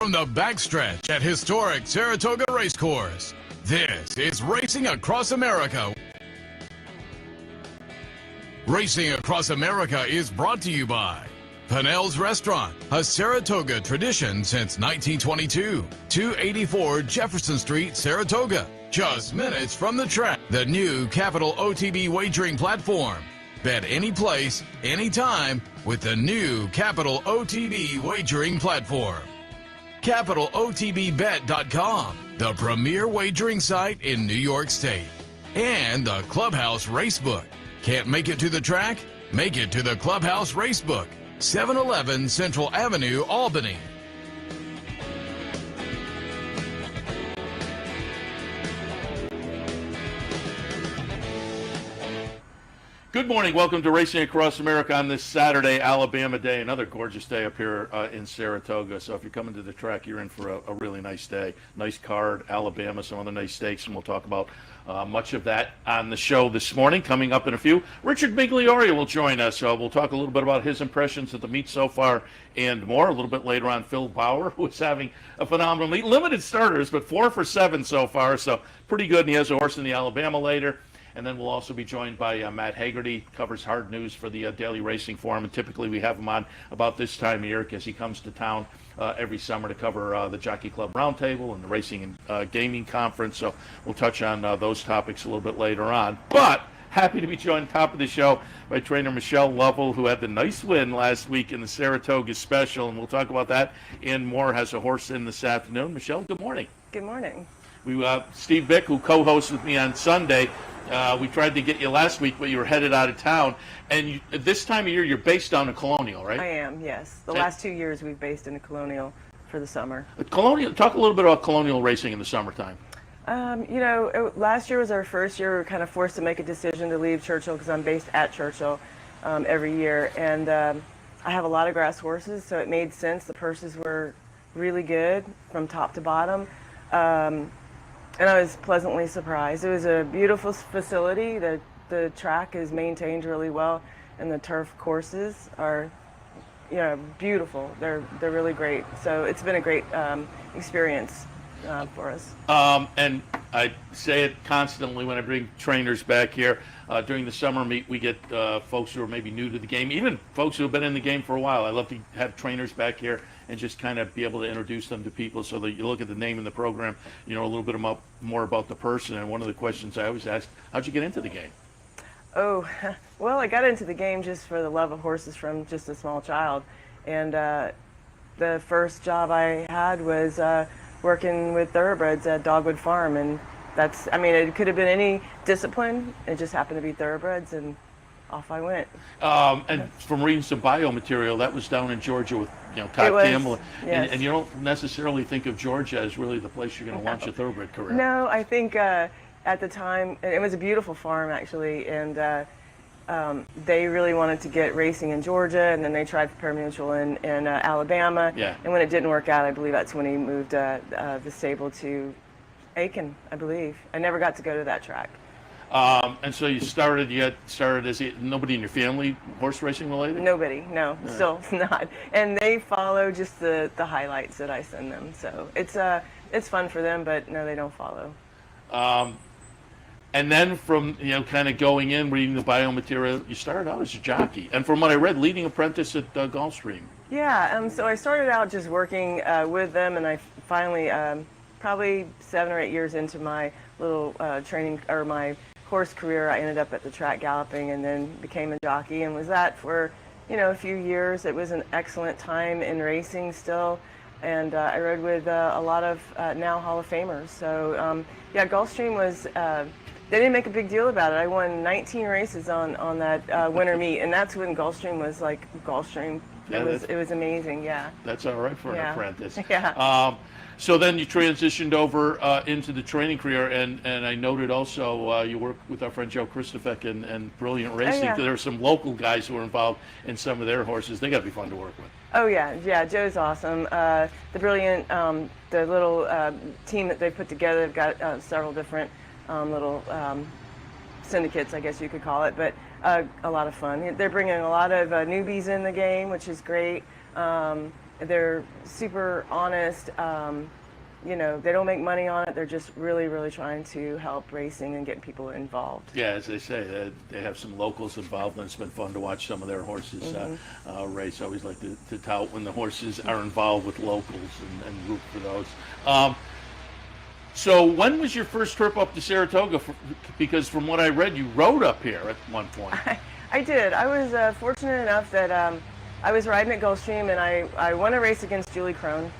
from the backstretch at historic Saratoga Race Course. This is Racing Across America. Racing Across America is brought to you by Pinnell's Restaurant, a Saratoga tradition since 1922. 284 Jefferson Street, Saratoga, just minutes from the track. The new Capital OTB wagering platform. Bet any place, anytime with the new Capital OTB wagering platform. CapitalOTBBet.com, the premier wagering site in New York State. And the Clubhouse Racebook. Can't make it to the track? Make it to the Clubhouse Racebook, 711 Central Avenue, Albany. Good morning. Welcome to Racing Across America on this Saturday, Alabama Day. Another gorgeous day up here in Saratoga. So if you're coming to the track, you're in for a really nice day. Nice card, Alabama, some other nice stakes, and we'll talk about much of that on the show this morning. Coming up in a few, Richard Migliore will join us. We'll talk a little bit about his impressions of the meet so far and more. A little bit later on, Phil Bauer, who is having a phenomenal meet. Limited starters, but 4 for 7 so far, so pretty good. And he has a horse in the Alabama later. And then we'll also be joined by Matt Hegarty, covers hard news for the Daily Racing Forum. And typically we have him on about this time of year because he comes to town every summer to cover the Jockey Club Roundtable and the Racing and Gaming Conference. So we'll touch on those topics a little bit later on. But happy to be joined top of the show by trainer Michelle Lovell, who had the nice win last week in the Saratoga Special. And we'll talk about that and more. Has a horse in this afternoon. Michelle, good morning. Good morning. Steve Bick, who co-hosts with me on Sunday, we tried to get you last week, but you were headed out of town. And this time of year, you're based down in Colonial, right? I am, yes. The last 2 years we've based in Colonial for the summer. Colonial. Talk a little bit about Colonial racing in the summertime. Last year was our first year. We were kind of forced to make a decision to leave Churchill because I'm based at Churchill every year. And I have a lot of grass horses, so it made sense. The purses were really good from top to bottom. And I was pleasantly surprised. It was a beautiful facility. The track is maintained really well, and the turf courses are, beautiful. They're really great. So it's been a great experience for us. And I say it constantly when I bring trainers back here. During the summer meet, we get folks who are maybe new to the game, even folks who have been in the game for a while. I love to have trainers back here and just kind of be able to introduce them to people so that you look at the name in the program, a little bit more about the person. And one of the questions I always ask, how'd you get into the game? Oh, well, I got into the game just for the love of horses from just a small child. And the first job I had was working with thoroughbreds at Dogwood Farm. And it could have been any discipline. It just happened to be thoroughbreds, and off I went. And from reading some bio material, that was down in Georgia with Todd Campbell. Yes. And you don't necessarily think of Georgia as really the place you're going to launch a thoroughbred career. No, I think at the time, it was a beautiful farm actually, and they really wanted to get racing in Georgia, and then they tried for pari-mutuel in Alabama. Yeah. And when it didn't work out, I believe that's when he moved the stable to Aiken, I believe. I never got to go to that track. And so you started as nobody in your family horse racing related? Nobody, no, still not. And they follow just the highlights that I send them. So it's fun for them, but no, they don't follow. And then from, kind of going in, reading the bio material, you started out as a jockey. And from what I read, leading apprentice at Gulfstream. Yeah, so I started out just working with them, and I finally, probably 7 or 8 years into my little training, or my horse career, I ended up at the track galloping and then became a jockey and was that for, a few years. It was an excellent time in racing still. And I rode with a lot of now Hall of Famers. So, Gulfstream was, they didn't make a big deal about it. I won 19 races on that winter meet, and that's when Gulfstream was like Gulfstream. Yeah, it was amazing, yeah. That's all right for an apprentice. Yeah. So then you transitioned over into the training career, and I noted also you worked with our friend Joe Christofek and Brilliant Racing. Yeah. There were some local guys who were involved in some of their horses. They got to be fun to work with. Oh yeah, Joe's awesome. The Brilliant, the little team that they put together, they've got several different little syndicates, I guess you could call it, but a lot of fun. They're bringing a lot of newbies in the game, which is great. They're super honest. You know, they don't make money on it. They're just really, really trying to help racing and get people involved. Yeah, as they say, they have some locals involved, and it's been fun to watch some of their horses race. I always like to tout when the horses are involved with locals and root for those. So when was your first trip up to Saratoga? Because from what I read, you rode up here at one point. I did. I was fortunate enough that I was riding at Gulfstream, and I won a race against Julie Crone.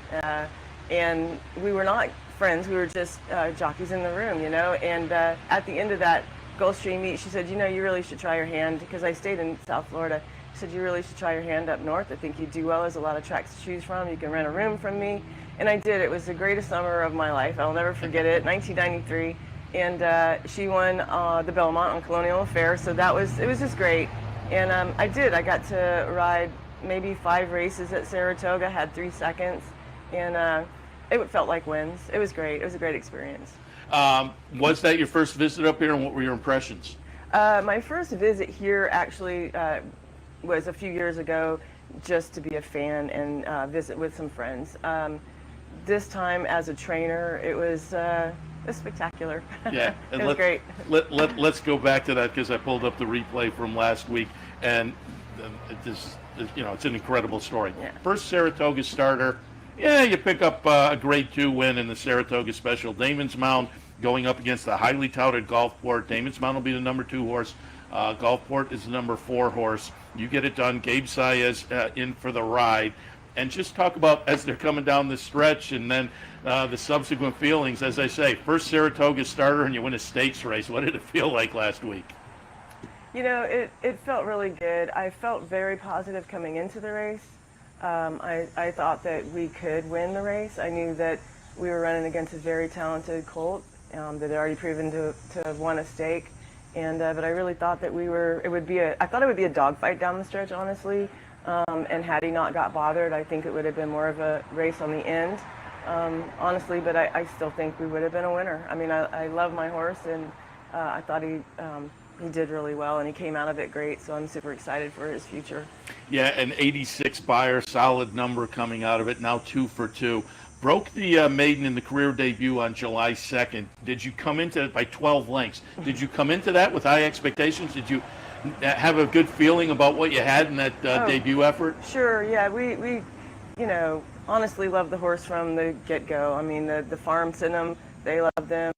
And we were not friends. We were just jockeys in the room, you know. And at the end of that Gulfstream meet, she said, you know, you really should try your hand, because I stayed in South Florida. She said, you really should try your hand up north. I think you'd do well. There's a lot of tracks to choose from. You can rent a room from me. And I did. It was the greatest summer of my life. I'll never forget it, 1993. And she won the Belmont on Colonial Affair. So it was just great. And I did. I got to ride maybe 5 races at Saratoga, had 3 seconds. And it felt like wins. It was great. It was a great experience. Was that your first visit up here, and what were your impressions? My first visit here actually was a few years ago, just to be a fan and visit with some friends. This time as a trainer, it was spectacular. Yeah, and it was great. Let's go back to that, because I pulled up the replay from last week, and it's an incredible story. Yeah. First Saratoga starter. Yeah, you pick up a Grade 2 win in the Saratoga Special. Damon's Mound going up against the highly touted Gulfport. Damon's Mound will be the number 2 horse. Gulfport is the number 4 horse. You get it done. Gabe Saez in for the ride. And just talk about, as they're coming down the stretch, and then the subsequent feelings. As I say, first Saratoga starter, and you win a stakes race. What did it feel like last week? You know, it felt really good. I felt very positive coming into the race. I thought that we could win the race. I knew that we were running against a very talented colt that had already proven to have won a stake, and but I really thought that I thought it would be a dogfight down the stretch, honestly. And had he not got bothered, I think it would have been more of a race on the end, honestly. But I still think we would have been a winner. I mean, I love my horse, and I thought he did really well, and he came out of it great, so I'm super excited for his future. Yeah, an 86 buyer, solid number coming out of it, now 2 for 2. Broke the maiden in the career debut on July 2nd. Did you come into it by 12 lengths? Did you come into that with high expectations? Did you have a good feeling about what you had in that debut effort? Sure, yeah, we honestly love the horse from the get-go. I mean, the farm sent him, they loved them,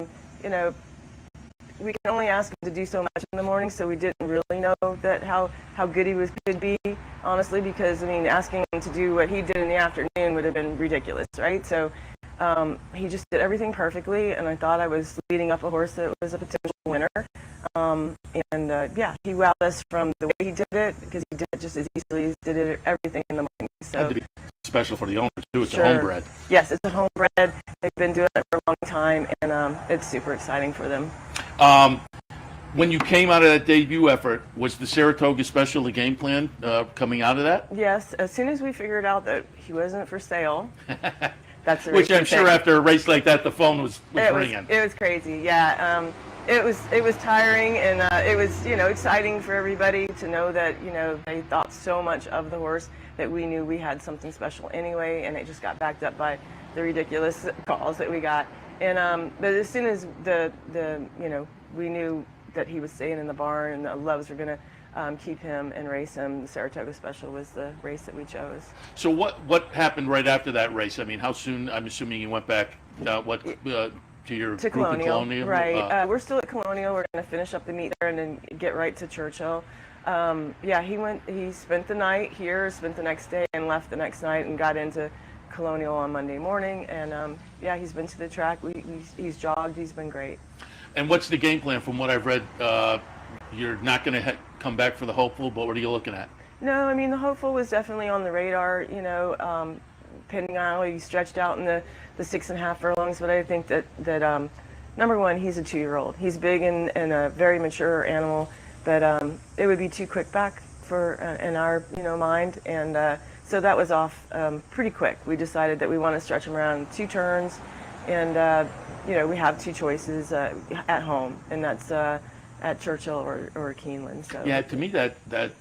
we can only ask him to do so much in the morning, so we didn't really know that how good he could be, honestly, because, I mean, asking him to do what he did in the afternoon would have been ridiculous, right? So he just did everything perfectly, and I thought I was leading up a horse that was a potential winner. Yeah, he wowed us from the way he did it, because he did it just as easily as he did everything in the morning. So had to be special for the owners, too. It's sure. a homebred. Yes, it's a homebred. They've been doing it for a long time, and it's super exciting for them. When you came out of that debut effort, was the Saratoga Special the game plan coming out of that? Yes, as soon as we figured out that he wasn't for sale, that's the which I'm sure after a race like that, the phone was ringing. It was crazy, yeah. It was tiring, and it was exciting for everybody to know that they thought so much of the horse that we knew we had something special anyway, and it just got backed up by the ridiculous calls that we got. And but as soon as we knew that he was staying in the barn and the Loves were going to keep him and race him, the Saratoga Special was the race that we chose. So what happened right after that race? I mean, how soon? I'm assuming you went back to your group Colonial, in Colonial? Right. We're still at Colonial. We're going to finish up the meet there and then get right to Churchill. Yeah, he spent the night here, spent the next day, and left the next night and got into Colonial on Monday morning. And yeah, he's been to the track. He's jogged. He's been great. And what's the game plan? From what I've read, you're not going to come back for the Hopeful, but what are you looking at? No, I mean, the Hopeful was definitely on the radar, depending on how he stretched out in the 6.5 furlongs. But I think that number one, he's a 2-year-old. He's big and a very mature animal, but it would be too quick back for in our mind. And so that was off pretty quick. We decided that we want to stretch him around 2 turns, and we have 2 choices at home, and that's at Churchill or Keeneland. So yeah, to me that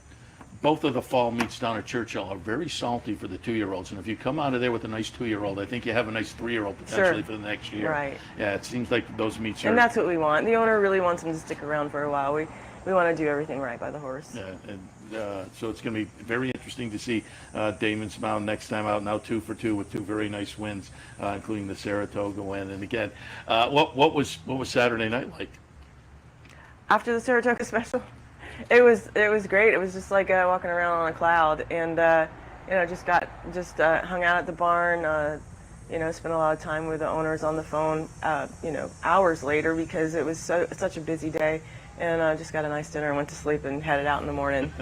both of the fall meets down at Churchill are very salty for the 2-year-olds. And if you come out of there with a nice 2-year-old, I think you have a nice 3-year-old potentially for the next year. Right. Yeah, it seems like those meets are. And that's what we want. The owner really wants him to stick around for a while. We want to do everything right by the horse. Yeah, and so it's going to be very interesting to see Damon's Mound next time out. Now 2 for 2 with 2 very nice wins, including the Saratoga win. And again, what was Saturday night like? After the Saratoga special, it was great. It was just like walking around on a cloud, and just hung out at the barn. Spent a lot of time with the owners on the phone. Hours later because it was such a busy day, and just got a nice dinner and went to sleep and headed out in the morning.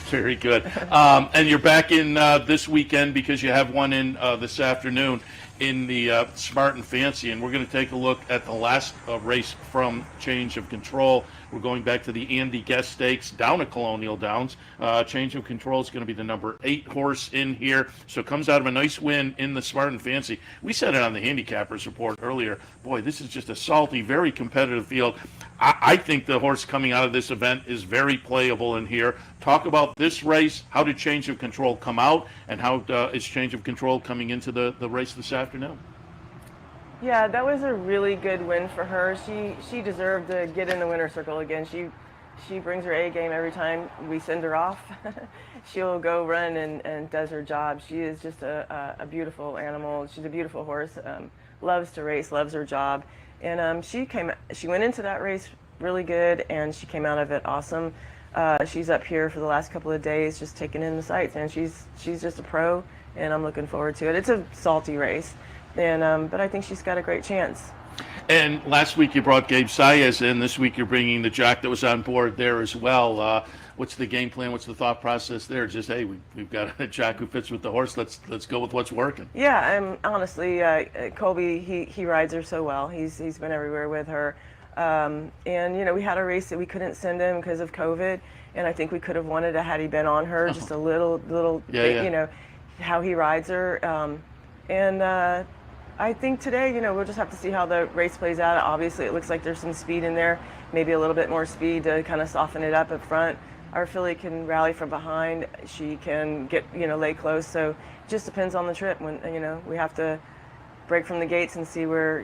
Very good. And you're back in this weekend because you have one in this afternoon in the Smart and Fancy, and we're going to take a look at the last race from Change of Control. We're going back to the Andy Guest Stakes down at Colonial Downs. Change of Control is going to be the number 8 horse in here, so it comes out of a nice win in the Smart and Fancy. We said it on the Handicappers Report earlier. Boy, this is just a salty, very competitive field. I think the horse coming out of this event is very playable in here. Talk about this race. How did Change of Control come out, and how is Change of Control coming into the race this afternoon? Yeah, that was a really good win for her. She deserved to get in the winner's circle again. She brings her A game every time we send her off. She'll go run and does her job. She is just a beautiful animal. She's a beautiful horse. Loves to race, loves her job. And she went into that race really good, and she came out of it awesome. She's up here for the last couple of days just taking in the sights, and she's just a pro, and I'm looking forward to it. It's a salty race, and but I think she's got a great chance. And last week you brought Gabe Saez in. This week you're bringing the jock that was on board there as well. What's the game plan? What's the thought process there? Just, hey, we've got a jock who fits with the horse. Let's go with what's working. Yeah, honestly, Colby, he rides her so well. He's been everywhere with her. And we had a race that we couldn't send him because of COVID, and I think we could have wanted it had he been on her just a little bit, how he rides her. I think today, we'll just have to see how the race plays out. Obviously, it looks like there's some speed in there, maybe a little bit more speed to kind of soften it up front. Our filly can rally from behind. She can get, lay close. So it just depends on the trip. When, we have to break from the gates and see where,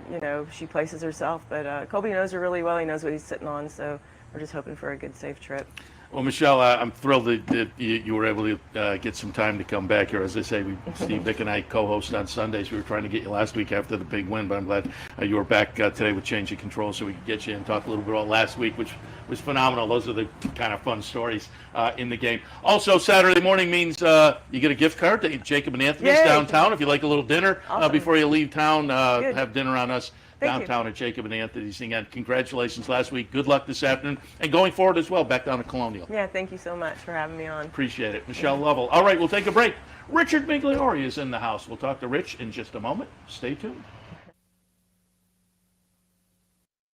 she places herself. But Colby knows her really well. He knows what he's sitting on. So we're just hoping for a good, safe trip. Well, Michelle, I'm thrilled that you were able to get some time to come back here. As I say, Steve, Vic, and I co-host on Sundays. We were trying to get you last week after the big win, but I'm glad you were back today with Change of Control so we could get you and talk a little bit about last week, which was phenomenal. Those are the kind of fun stories in the game. Also, Saturday morning means you get a gift card to Jacob and Anthony's downtown. If you like a little dinner before you leave town, have dinner on us. Downtown at Jacob and Anthony's. Again, congratulations last week. Good luck this afternoon. And going forward as well, back down to Colonial. Yeah, thank you so much for having me on. Appreciate it. Michelle Lovell. All right, we'll take a break. Richard Migliore is in the house. We'll talk to Rich in just a moment. Stay tuned.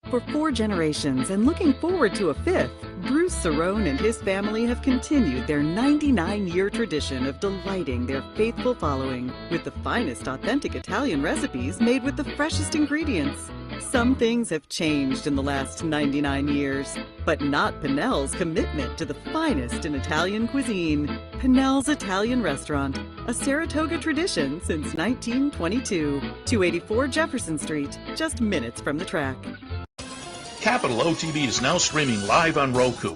For 4 generations and looking forward to a 5th, Bruce Cerrone and his family have continued their 99-year tradition of delighting their faithful following with the finest authentic Italian recipes made with the freshest ingredients. Some things have changed in the last 99 years, but not Pinnell's commitment to the finest in Italian cuisine. Pinnell's Italian Restaurant, a Saratoga tradition since 1922. 284 Jefferson Street, just minutes from the track. Capital OTB is now streaming live on Roku.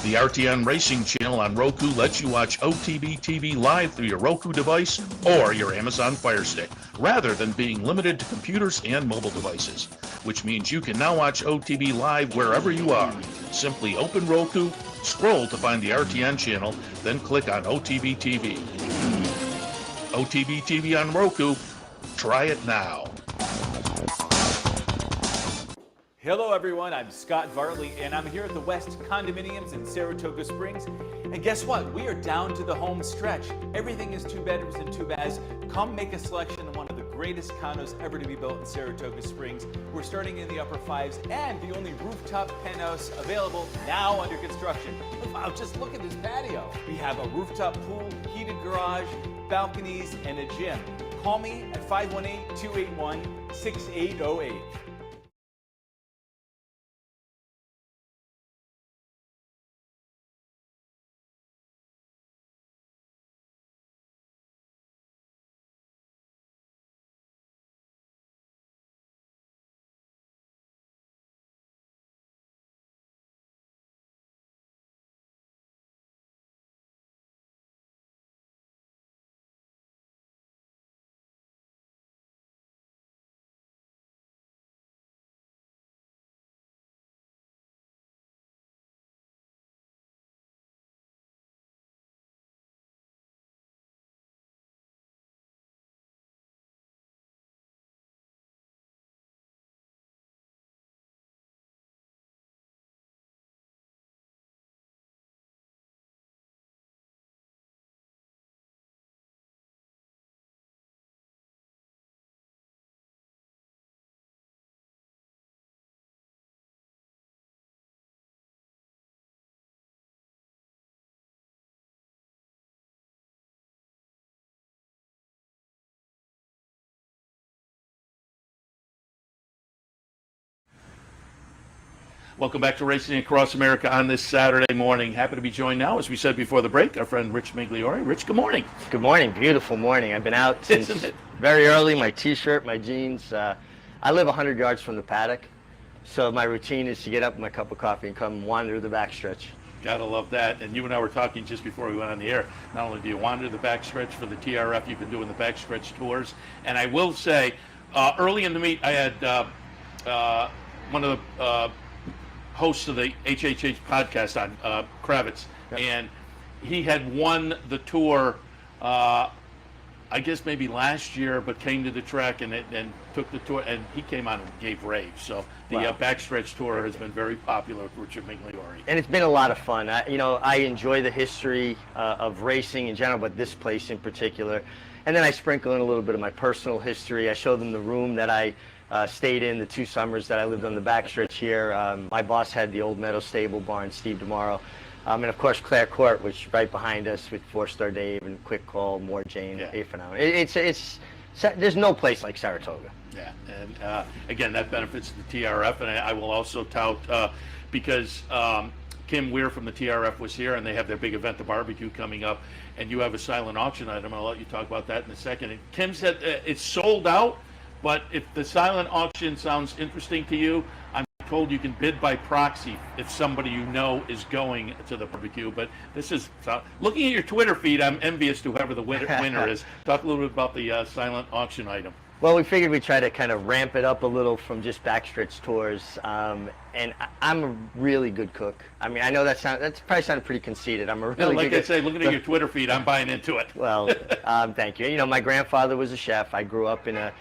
The RTN Racing channel on Roku lets you watch OTB TV live through your Roku device or your Amazon Fire Stick, rather than being limited to computers and mobile devices, which means you can now watch OTB live wherever you are. Simply open Roku, scroll to find the RTN channel, then click on OTB TV. OTB TV on Roku. Try it now. Hello everyone, I'm Scott Vartley and I'm here at the West Condominiums in Saratoga Springs. And guess what? We are down to the home stretch. Everything is 2 bedrooms and 2 baths. Come make a selection of one of the greatest condos ever to be built in Saratoga Springs. We're starting in the upper 5s and the only rooftop penthouse available now under construction. Wow, just look at this patio. We have a rooftop pool, heated garage, balconies, and a gym. Call me at 518-281-6808. Welcome back to Racing Across America on this Saturday morning. Happy to be joined now, as we said before the break, our friend Rich Migliore. Rich, good morning. Good morning. Beautiful morning. I've been out since very early. My T-shirt, my jeans. I live 100 yards from the paddock, so my routine is to get up with my cup of coffee and come wander the backstretch. Gotta love that. And you and I were talking just before we went on the air. Not only do you wander the backstretch for the TRF, you've been doing the backstretch tours. And I will say, early in the meet, I had one of the hosts of the HHH podcast on, Kravitz, Yep. and he had won the tour, I guess maybe last year, but came to the track and took the tour, and he came on and gave raves. So the Wow. backstretch tour has been very popular with Richard Migliore. And it's been a lot of fun. I enjoy the history of racing in general, but this place in particular. And then I sprinkle in a little bit of my personal history. I show them the room that I stayed in the 2 summers that I lived on the backstretch here. My boss had the Old Meadow Stable Barn, Steve DeMauro. And of course, Claire Court, which is right behind us with 4-Star Dave and Quick Call, More Jane, Yeah. It's there's no place like Saratoga. Yeah, and again, that benefits the TRF, and I will also tout, because Kim Weir from the TRF was here, and they have their big event, the barbecue, coming up, and you have a silent auction item. I'll let you talk about that in a second. And Kim said it's sold out, but if the silent auction sounds interesting to you, I'm told you can bid by proxy if somebody you know is going to the barbecue. But this is, looking at your Twitter feed, I'm envious to whoever the winner is. Talk a little bit about the silent auction item. Well, we figured we'd try to kind of ramp it up a little from just backstretch tours. And I'm a really good cook. I mean, I know that's probably sounded pretty conceited. I'm a really like good I say, looking at your Twitter feed, I'm buying into it. Well, thank you. You know, my grandfather was a chef. I grew up in a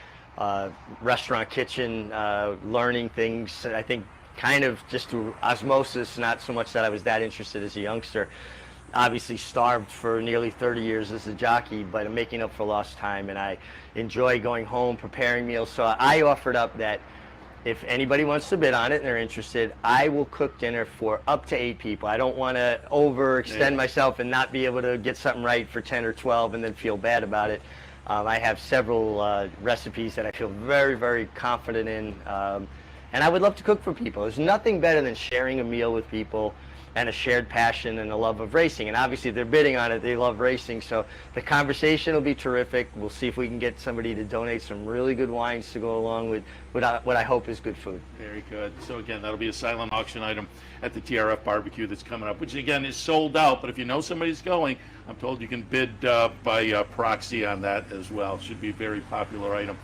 restaurant kitchen, learning things, I think kind of just through osmosis, not so much that I was that interested as a youngster. Obviously starved for nearly 30 years as a jockey, but I'm making up for lost time, and I enjoy going home, preparing meals. So I offered up that if anybody wants to bid on it and they're interested, I will cook dinner for up to 8 people. I don't want to overextend myself and not be able to get something right for 10 or 12 and then feel bad about it. I have several recipes that I feel very, very confident in, and I would love to cook for people. There's nothing better than sharing a meal with people and a shared passion and a love of racing. And obviously, if they're bidding on it, they love racing. So the conversation will be terrific. We'll see if we can get somebody to donate some really good wines to go along with what I hope is good food. Very good. So again, that'll be a silent auction item at the TRF barbecue that's coming up, which again is sold out. But if you know somebody's going, I'm told you can bid by proxy on that as well. Should be a very popular item.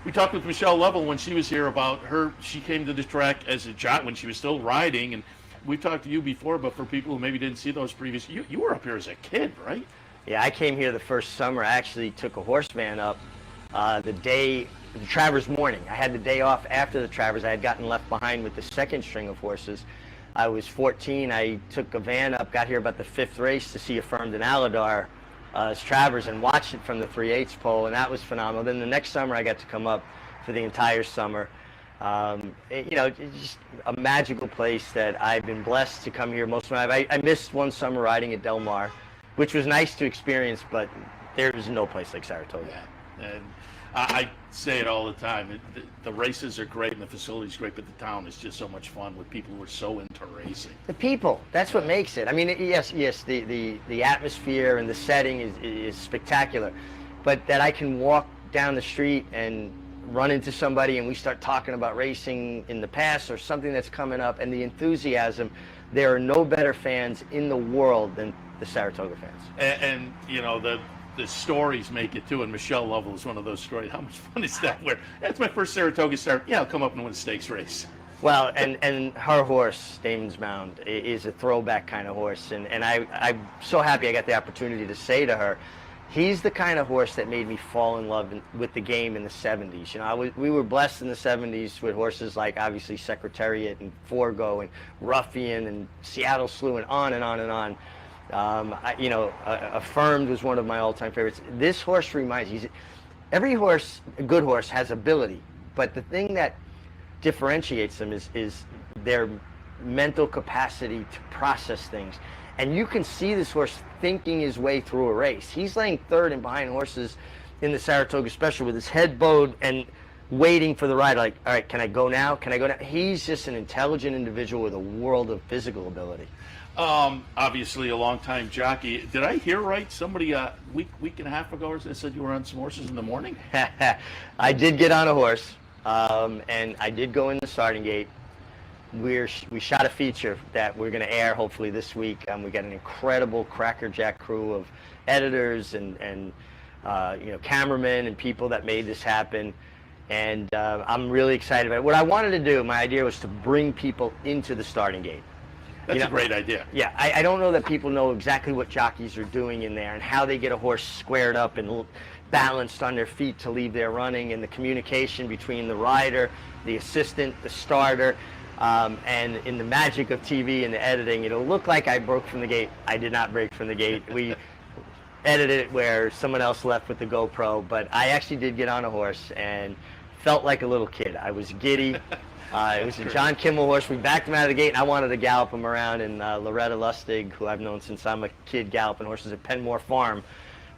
We talked with Michelle Lovell when she was here about her. She came to the track as a jock when she was still riding, and we've talked to you before, but for people who maybe didn't see those previous, you were up here as a kid, right? Yeah, I came here the first summer. I actually took a horse van up the Travers morning. I had the day off after the Travers. I had gotten left behind with the second string of horses. I was 14. I took a van up, got here about the 5th race to see Affirmed and Aladar as Travers and watched it from the 3/8 pole, and that was phenomenal. Then the next summer I got to come up for the entire summer. It's just a magical place that I've been blessed to come here most of my life. I missed one summer riding at Del Mar, which was nice to experience, but there is no place like Saratoga. Yeah. And I say it all the time. The races are great and the facility's great, but the town is just so much fun with people who are so into racing. The people, that's what makes it. I mean, yes, the atmosphere and the setting is spectacular, but that I can walk down the street and run into somebody and we start talking about racing in the past or something that's coming up, and the enthusiasm. There are no better fans in the world than the Saratoga fans. And you know, the stories make it too, and Michelle Lovell is one of those stories. How much fun is that? Where that's my first Saratoga start. Yeah, I'll come up and win a stakes race. Well, and her horse, Damon's Mound, is a throwback kind of horse, and I'm so happy I got the opportunity to say to her, he's the kind of horse that made me fall in love with the game in the 70s. You know, we were blessed in the 70s with horses like, obviously, Secretariat and Forgo and Ruffian and Seattle Slew and on and on and on. Affirmed was one of my all-time favorites. This horse every horse, a good horse, has ability, but the thing that differentiates them is their mental capacity to process things. And you can see this horse thinking his way through a race. He's laying third and behind horses in the Saratoga Special with his head bowed and waiting for the rider, like, all right, can I go now? Can I go now? He's just an intelligent individual with a world of physical ability. Obviously a long-time jockey. Did I hear right? Somebody week and a half ago said you were on some horses in the morning? I did get on a horse, and I did go in the starting gate. We shot a feature that we're going to air hopefully this week. We got an incredible crackerjack crew of editors and cameramen and people that made this happen. And I'm really excited about it. What I wanted to do, my idea was to bring people into the starting gate. That's a great idea. Yeah, I don't know that people know exactly what jockeys are doing in there and how they get a horse squared up and balanced on their feet to leave their running, and the communication between the rider, the assistant, the starter, and in the magic of TV and the editing, it'll look like I broke from the gate. I did not break from the gate. We edited it where someone else left with the GoPro, but I actually did get on a horse and felt like a little kid. I was giddy. It was a John Kimmel horse. We backed him out of the gate, and I wanted to gallop him around. And Loretta Lustig, who I've known since I'm a kid galloping horses at Penmore Farm,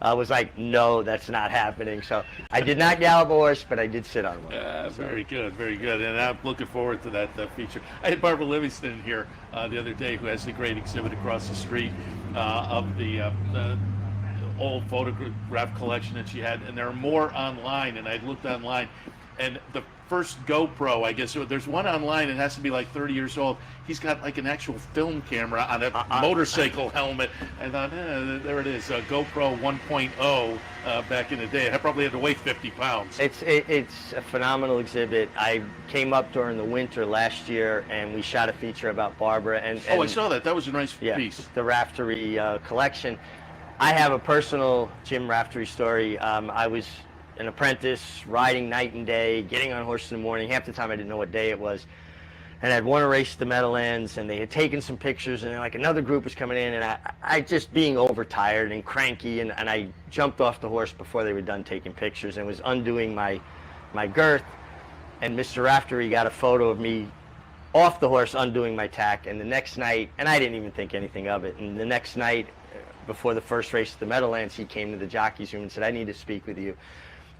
was like, no, that's not happening. So I did not gallop a horse, but I did sit on one. Very good, very good. And I'm looking forward to that feature. I had Barbara Livingston here the other day, who has the great exhibit across the street of the old photograph collection that she had. And there are more online, and I looked online. And the first GoPro, I guess, there's one online, it has to be like 30 years old. He's got like an actual film camera on a motorcycle helmet. And I thought, there it is, GoPro 1.0 back in the day. I probably had to weigh 50 pounds. It's a phenomenal exhibit. I came up during the winter last year, and we shot a feature about Barbara. And I saw that. That was a nice piece. The Raftery collection. I have a personal Jim Raftery story. I was an apprentice, riding night and day, getting on horses in the morning. Half the time I didn't know what day it was. And I'd won a race at the Meadowlands, and they had taken some pictures, and then like another group was coming in, and I just being overtired and cranky, and I jumped off the horse before they were done taking pictures and was undoing my girth. And Mr. Raftery got a photo of me off the horse undoing my tack, and the next night, and I didn't even think anything of it, and the next night before the first race at the Meadowlands, he came to the jockey's room and said, I need to speak with you.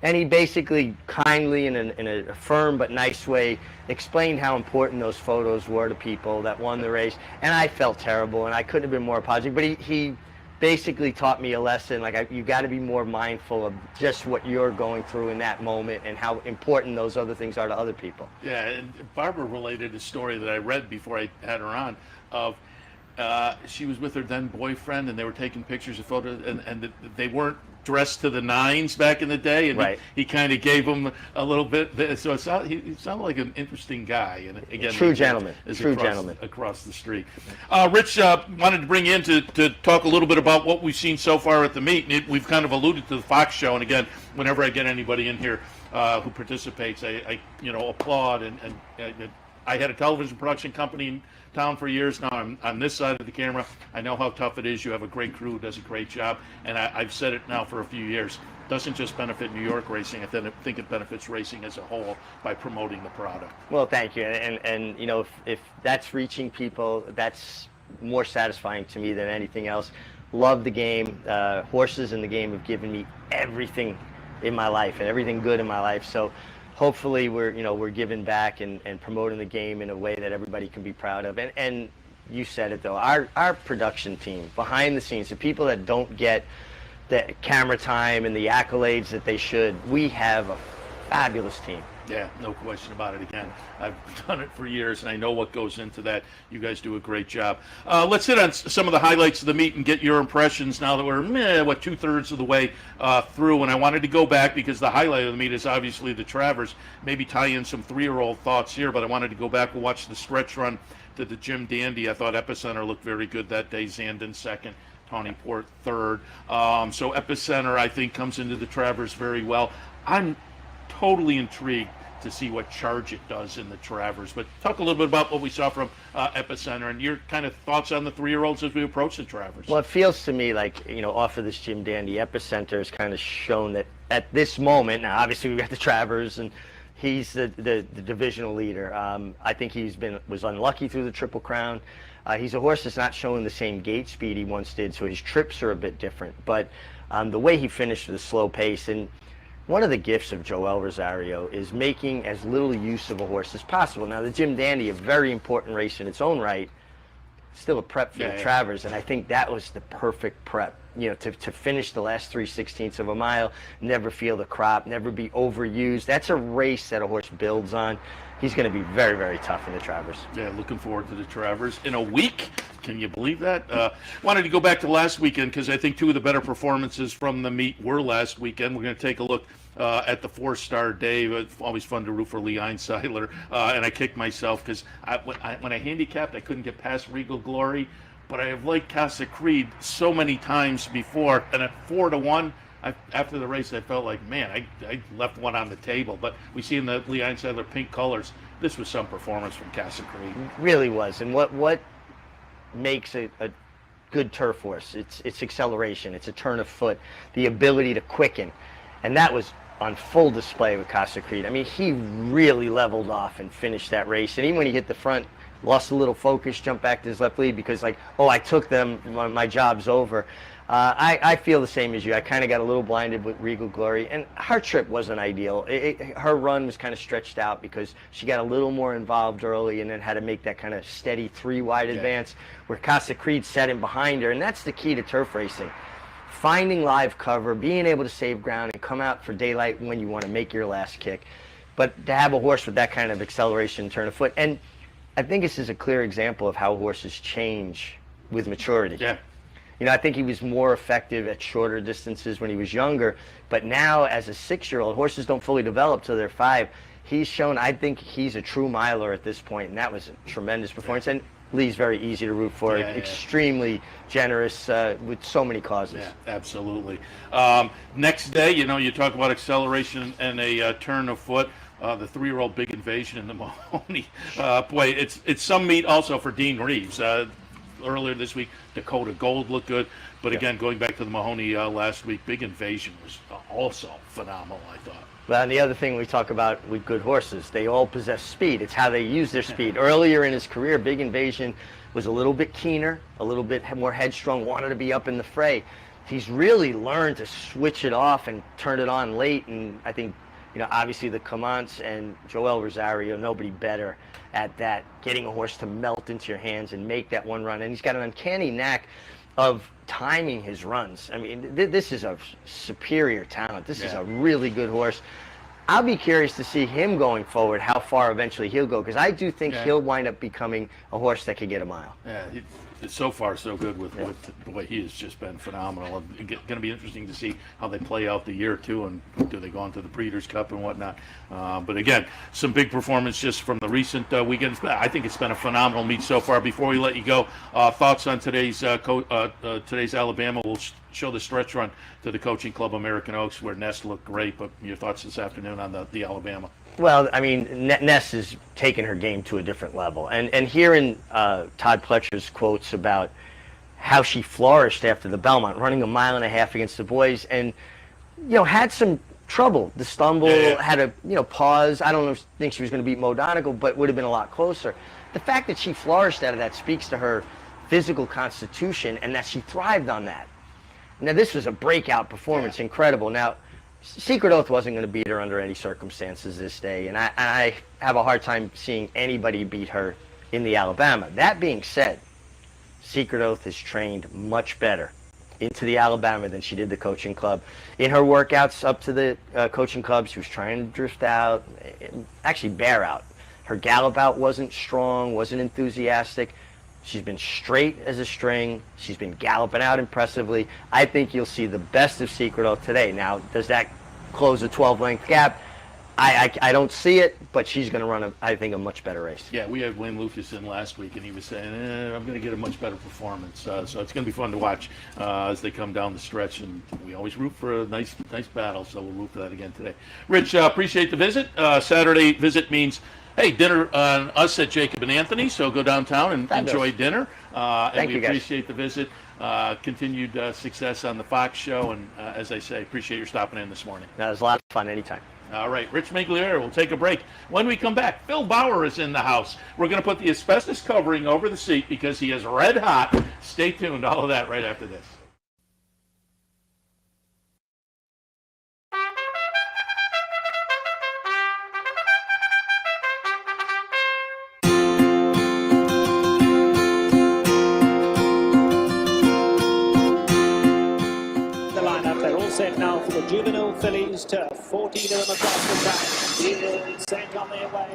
And he basically kindly, in a firm but nice way, explained how important those photos were to people that won the race. And I felt terrible, and I couldn't have been more apologetic. But he basically taught me a lesson, like you got to be more mindful of just what you're going through in that moment and how important those other things are to other people. Yeah, and Barbara related a story that I read before I had her on of she was with her then boyfriend, and they were taking pictures of photos, and they weren't dressed to the nines back in the day, and right. he kind of gave them a little bit. So he sounded like an interesting guy, and again, true gentleman, across the street. Rich, wanted to bring you in to talk a little bit about what we've seen so far at the meet. We've kind of alluded to the Fox show, and again, whenever I get anybody in here who participates, I applaud. And I had a television production company in town for years. Now I'm on this side of the camera. I know how tough it is. You have a great crew who does a great job, and I've said it now for a few years. It doesn't just benefit New York racing. I think it benefits racing as a whole by promoting the product. Well, thank you. And if that's reaching people, that's more satisfying to me than anything else. Love the game. Horses in the game have given me everything in my life and everything good in my life. So hopefully we're giving back and promoting the game in a way that everybody can be proud of. And you said it though, our production team behind the scenes, the people that don't get the camera time and the accolades that they should, we have a fabulous team. Yeah, no question about it. Again, I've done it for years, and I know what goes into that. You guys do a great job. Let's hit on some of the highlights of the meet and get your impressions now that we're, 2/3 of the way through. And I wanted to go back because the highlight of the meet is obviously the Travers. Maybe tie in some 3-year-old thoughts here, but I wanted to go back and watch the stretch run to the Jim Dandy. I thought Epicenter looked very good that day. Zandon second, Tawny Port third. So Epicenter, I think, comes into the Travers very well. I'm totally intrigued to see what Charge It does in the Travers. But talk a little bit about what we saw from Epicenter and your kind of thoughts on the 3-year-olds as we approach the Travers. Well, it feels to me like, off of this Jim Dandy, Epicenter has kind of shown that at this moment, now obviously we've got the Travers and he's the divisional leader. I think was unlucky through the Triple Crown. He's a horse that's not showing the same gait speed he once did, so his trips are a bit different. But the way he finished with a slow pace, and One of the gifts of Joel Rosario is making as little use of a horse as possible. Now, the Jim Dandy, a very important race in its own right, still a prep for the Travers, and I think that was the perfect prep. You know, to finish the last 3/16 of a mile, never feel the crop, never be overused. That's a race that a horse builds on. He's going to be very, very tough in the Travers. Yeah, looking forward to the Travers in a week. Can you believe that? Wanted to go back to last weekend because I think two of the better performances from the meet were last weekend. We're going to take a look at the 4-star day. It's always fun to root for Lee Einsiedler. And I kicked myself because when I handicapped, I couldn't get past Regal Glory. But I have liked Casa Creed so many times before. And at 4-1, after the race, I felt like, man, I left one on the table. But we see in the Lee Einsiedler pink colors, this was some performance from Casa Creed. It really was. And what makes a good turf horse? It's acceleration. It's a turn of foot, the ability to quicken. And that was on full display with Casa Creed. I mean, he really leveled off and finished that race. And even when he hit the front, lost a little focus, jumped back to his left lead because, like, oh, I took them, my job's over. I feel the same as you. I kind of got a little blinded with Regal Glory, and her trip wasn't ideal. Her run was kind of stretched out because she got a little more involved early and then had to make that kind of steady 3-wide advance where Casa Creed set in behind her, and that's the key to turf racing. Finding live cover, being able to save ground and come out for daylight when you want to make your last kick. But to have a horse with that kind of acceleration, turn of foot, and I think this is a clear example of how horses change with maturity. Yeah. You know, I think he was more effective at shorter distances when he was younger, but now as a 6-year-old, horses don't fully develop till they're 5. He's shown, I think he's a true miler at this point, and that was a tremendous performance. And Lee's very easy to root for, extremely generous with so many causes. Yeah, absolutely. Next day, you know, you talk about acceleration and a turn of foot. The 3-year-old Big Invasion in the Mahoney. Boy, it's some meat also for Dean Reeves. Earlier this week, Dakota Gold looked good. But again, going back to the Mahoney last week, Big Invasion was also phenomenal, I thought. Well, and the other thing we talk about with good horses, they all possess speed. It's how they use their speed. Earlier in his career, Big Invasion was a little bit keener, a little bit more headstrong, wanted to be up in the fray. He's really learned to switch it off and turn it on late, and I think, you know, obviously the Comants and Joel Rosario, nobody better at that, getting a horse to melt into your hands and make that one run. And he's got an uncanny knack of timing his runs. I mean, this is a superior talent. This is a really good horse. I'll be curious to see him going forward, how far eventually he'll go, because I do think he'll wind up becoming a horse that could get a mile. Yeah, so far so good with the way he has just been phenomenal. It's going to be interesting to see how they play out the year too, and do they go on to the Breeders' Cup and whatnot. But again, some big performance just from the recent weekends. I think it's been a phenomenal meet so far. Before we let you go, thoughts on today's Alabama? We'll show the stretch run to the Coaching Club American Oaks where Ness looked great, but your thoughts this afternoon on the Alabama? Well, I mean, Ness is taking her game to a different level. And hearing Todd Pletcher's quotes about how she flourished after the Belmont, running 1.5 miles against the boys, and, you know, had some trouble. The stumble, had a, you know, pause. I don't think she was going to beat Mo Donegal, but would have been a lot closer. The fact that she flourished out of that speaks to her physical constitution and that she thrived on that. Now, this was a breakout performance, incredible. Now, Secret Oath wasn't going to beat her under any circumstances this day, and I have a hard time seeing anybody beat her in the Alabama. That being said, Secret Oath has trained much better into the Alabama than she did the Coaching Club. In her workouts up to the Coaching Club, she was trying to drift out, actually bear out. Her gallop out wasn't strong, wasn't enthusiastic. She's been straight as a string. She's been galloping out impressively. I think you'll see the best of Secret Oath today. Now, does that close a 12-length gap? I don't see it, but she's going to run, I think, a much better race. Yeah, we had Wayne Lucas in last week, and he was saying, I'm going to get a much better performance. So it's going to be fun to watch as they come down the stretch, and we always root for a nice battle, so we'll root for that again today. Rich, appreciate the visit. Saturday visit means, hey, dinner on us at Jacob and Anthony, so go downtown and enjoy dinner. And we appreciate the visit. Continued success on the Fox show, and as I say, appreciate your stopping in this morning. That was a lot of fun anytime. All right, Rich Migliore, we'll take a break. When we come back, Phil Bauer is in the house. We're going to put the asbestos covering over the seat because he is red hot. Stay tuned, all of that right after this. fillies to 14 of them across the track. He's sent on their way.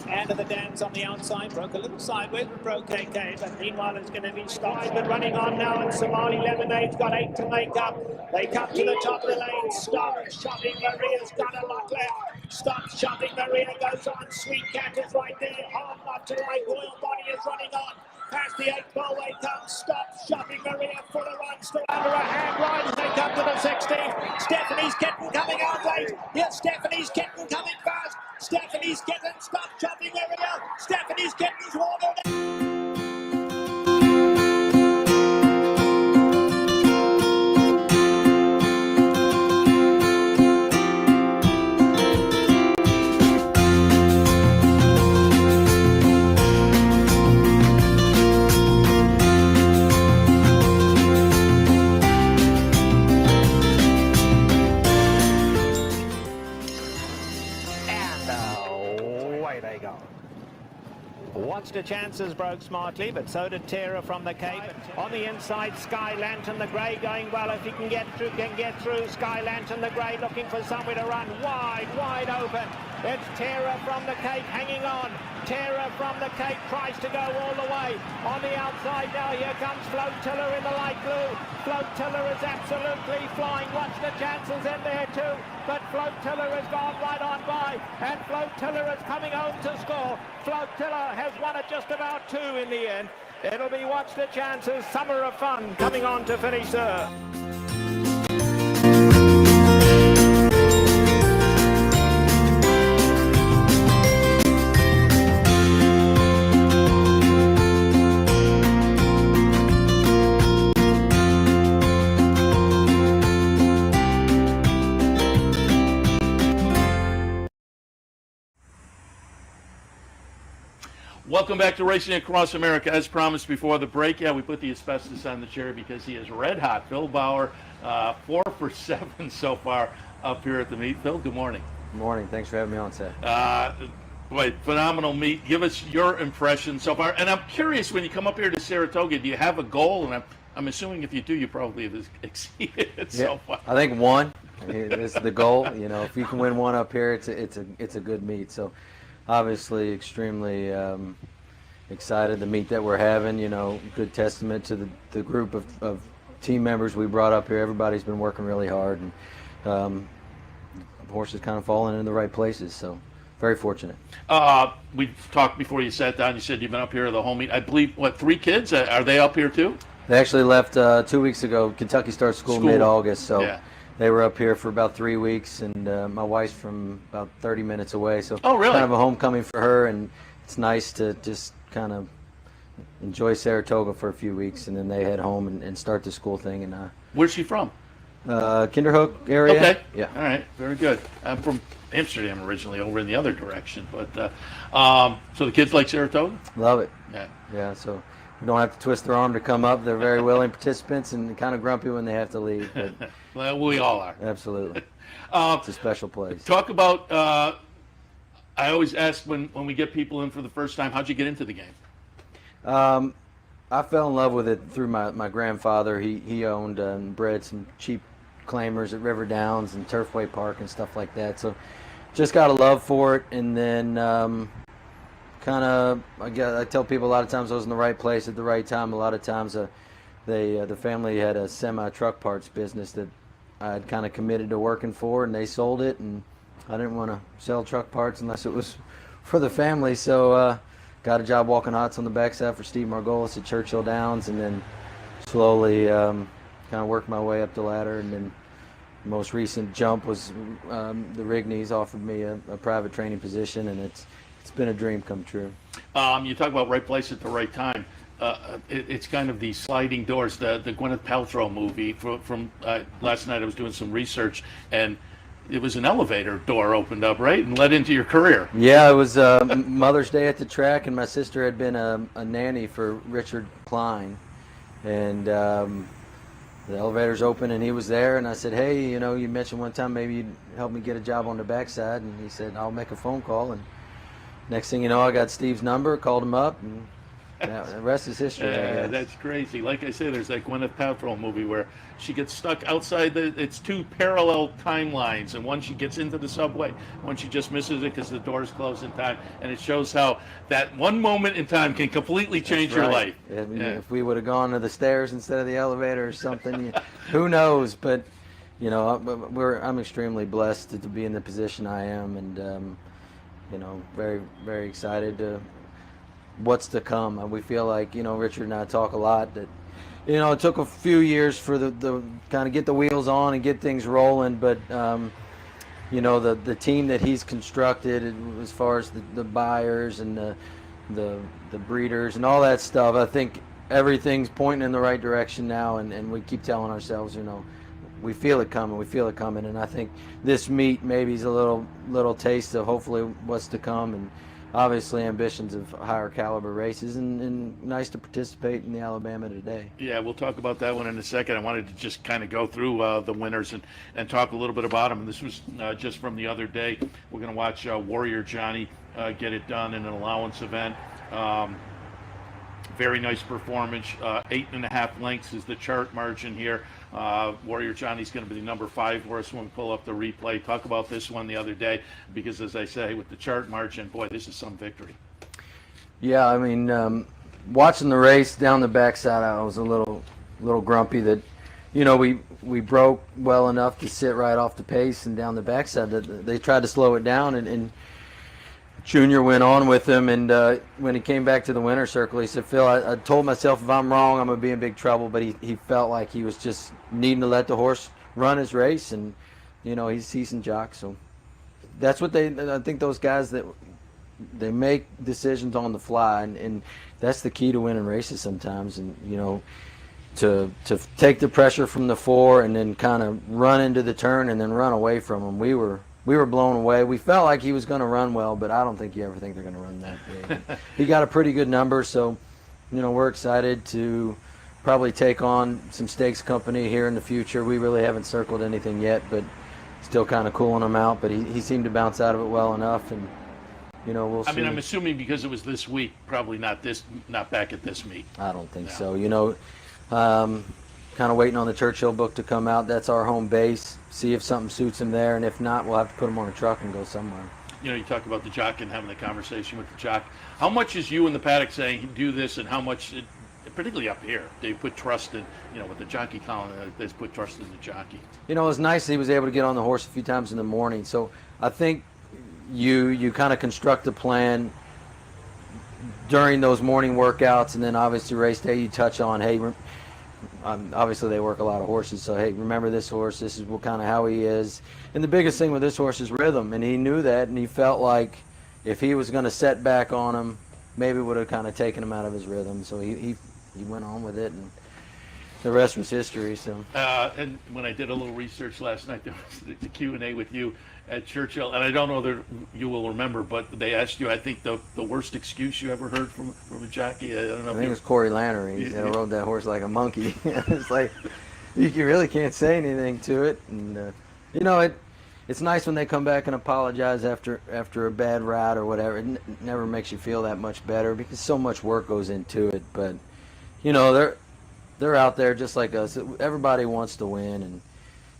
And of the dance on the outside, broke a little sideways, but broke KK. But meanwhile, it's going to be stopped. But running on now, and Somali Lemonade's got 8 to make up. They come to the top of the lane. Stop Shopping Maria's got a lot left. Stop Shopping Maria goes on. Sweet Cat is right there. Hard left to right. Royal Body is running on. Past the 8 ball way comes. Stop Shopping Maria for the run. Still under a hand line as they come to the 16th. Stephanie's Kitten coming out late. Here's Stephanie's Kitten coming fast. Stephanie's Kitten, stop Shopping Maria. Stephanie's Kitten's watered. Watched the chances, broke smartly, but so did Terra from the Cape. On the inside, Sky Lantern, the grey going well. If he can get through. Sky Lantern, the grey looking for somewhere to run. Wide open. It's Terra from the Cape hanging on. Terra from the Cape tries to go all the way. On the outside now, here comes Flotilla in the light blue. Flotilla is absolutely flying. Watch the chances in there too. But Flotilla has gone right on by. And Flotilla is coming home to score. Flotilla has won it just about 2 in the end. It'll be Watch the Chances, Summer of Fun coming on to finish there. Welcome back to Racing Across America. As promised before the break, we put the asbestos on the chair because he is red hot. Phil Bauer, 4 for 7 so far up here at the meet. Phil, good morning. Good morning. Thanks for having me on, Seth. Boy, phenomenal meet. Give us your impression so far. And I'm curious, when you come up here to Saratoga, do you have a goal? And I'm assuming if you do, you probably have exceeded it so far. I think 1 is the goal. You know, if you can win 1 up here, it's a good meet. So obviously extremely excited the meet that we're having. You know, good testament to the group of team members we brought up here. Everybody's been working really hard, and the horses kind of falling in the right places. So very fortunate. We talked before you sat down. You said you've been up here the whole meet. I believe, 3 kids? Are they up here too? They actually left 2 weeks ago. Kentucky starts school mid-August, so they were up here for about 3 weeks, and my wife's from about 30 minutes away, so really? Kind of a homecoming for her, and it's nice to just kind of enjoy Saratoga for a few weeks, and then they head home and start the school thing. And where's she from? Kinderhook area. Okay. Yeah. All right. Very good. I'm from Amsterdam originally, over in the other direction, but so the kids like Saratoga? Love it. Yeah. Yeah. So we don't have to twist their arm to come up. They're very willing participants and kind of grumpy when they have to leave. But well, we all are. Absolutely. It's a special place. Talk about. I always ask when we get people in for the first time, how'd you get into the game? I fell in love with it through my grandfather. He owned and bred some cheap claimers at River Downs and Turfway Park and stuff like that. So just got a love for it, and then I tell people a lot of times I was in the right place at the right time. A lot of times the family had a semi-truck parts business that I had kind of committed to working for, and they sold it, and I didn't want to sell truck parts unless it was for the family. So got a job walking hots on the backside for Steve Margolis at Churchill Downs, and then slowly kind of worked my way up the ladder. And then the most recent jump was the Rigneys offered me a private training position, and it's been a dream come true. You talk about right place at the right time. It's kind of the sliding doors. The Gwyneth Paltrow movie from last night. I was doing some research, and it was an elevator door opened up, right, and led into your career. Yeah, it was Mother's Day at the track, and my sister had been a nanny for Richard Klein, and the elevator's open, and he was there, and I said, hey, you know, you mentioned one time maybe you'd help me get a job on the backside, and he said, I'll make a phone call, and next thing you know, I got Steve's number, called him up, and The rest is history. Yeah, that's crazy. Like I say, there's that Gwyneth Paltrow movie where she gets stuck outside it's two parallel timelines, and one she gets into the subway, one she just misses it because the doors close in time, and it shows how that one moment in time can completely change your life. If we would have gone to the stairs instead of the elevator or something, who knows? But you know, I'm extremely blessed to be in the position I am, and you know, very, very excited to what's to come. We feel like, you know, Richard and I talk a lot that, you know, it took a few years for the kind of get the wheels on and get things rolling, but you know, the team that he's constructed as far as the buyers and the breeders and all that stuff, I think everything's pointing in the right direction now, and we keep telling ourselves, you know, we feel it coming, and I think this meet maybe is a little taste of hopefully what's to come, and obviously ambitions of higher caliber races, and nice to participate in the Alabama today. Yeah, we'll talk about that one in a second. I wanted to just kind of go through the winners and talk a little bit about them. And this was just from the other day. We're going to watch Warrior Johnny get it done in an allowance event. Very nice performance. 8.5 lengths is the chart margin here. Warrior Johnny's going to be the number 5 horse when we pull up the replay. Talk about this one the other day, because as I say, with the chart margin, boy, this is some victory. Yeah, I mean, watching the race down the backside, I was a little grumpy that, you know, we broke well enough to sit right off the pace, and down the backside that they tried to slow it down, and Junior went on with him, and when he came back to the winner's circle, he said, Phil, I told myself if I'm wrong, I'm going to be in big trouble, but he felt like he was just needing to let the horse run his race, and, you know, he's a seasoned jock, so that's what I think those guys that they make decisions on the fly, and that's the key to winning races sometimes, and, you know, to take the pressure from the 4 and then kind of run into the turn and then run away from him. We were blown away. We felt like he was going to run well, but I don't think you ever think they're going to run that big. He got a pretty good number, so, you know, we're excited to probably take on some stakes company here in the future. We really haven't circled anything yet, but still kind of cooling him out. But he seemed to bounce out of it well enough, and, you know, we'll see. I mean, I'm assuming because it was this week, probably not back at this meet. I don't think so. You know, kind of waiting on the Churchill book to come out. That's our home base. See if something suits him there, and if not, we'll have to put him on a truck and go somewhere. You know, you talk about the jock and having the conversation with the jock. How much is you in the paddock saying do this, and how much, particularly up here, they put trust in, you know, with the jockey column, they put trust in the jockey? You know, it was nice he was able to get on the horse a few times in the morning. So I think you kind of construct a plan during those morning workouts, and then obviously race day you touch on, hey, obviously they work a lot of horses, so hey, remember this horse, this is what kind of how he is. And the biggest thing with this horse is rhythm, and he knew that, and he felt like if he was going to set back on him, maybe would have kind of taken him out of his rhythm. So he went on with it, and the rest was history. So and when I did a little research last night, there was the Q&A with you at Churchill, and I don't know that you will remember, but they asked you, I think, the worst excuse you ever heard from a jockey. I don't know. I think it was Corey Lannery. He rode that horse like a monkey. It's like you really can't say anything to it, and you know, it's nice when they come back and apologize after a bad ride or whatever. It never makes you feel that much better because so much work goes into it. But you know, they're out there just like us. Everybody wants to win, and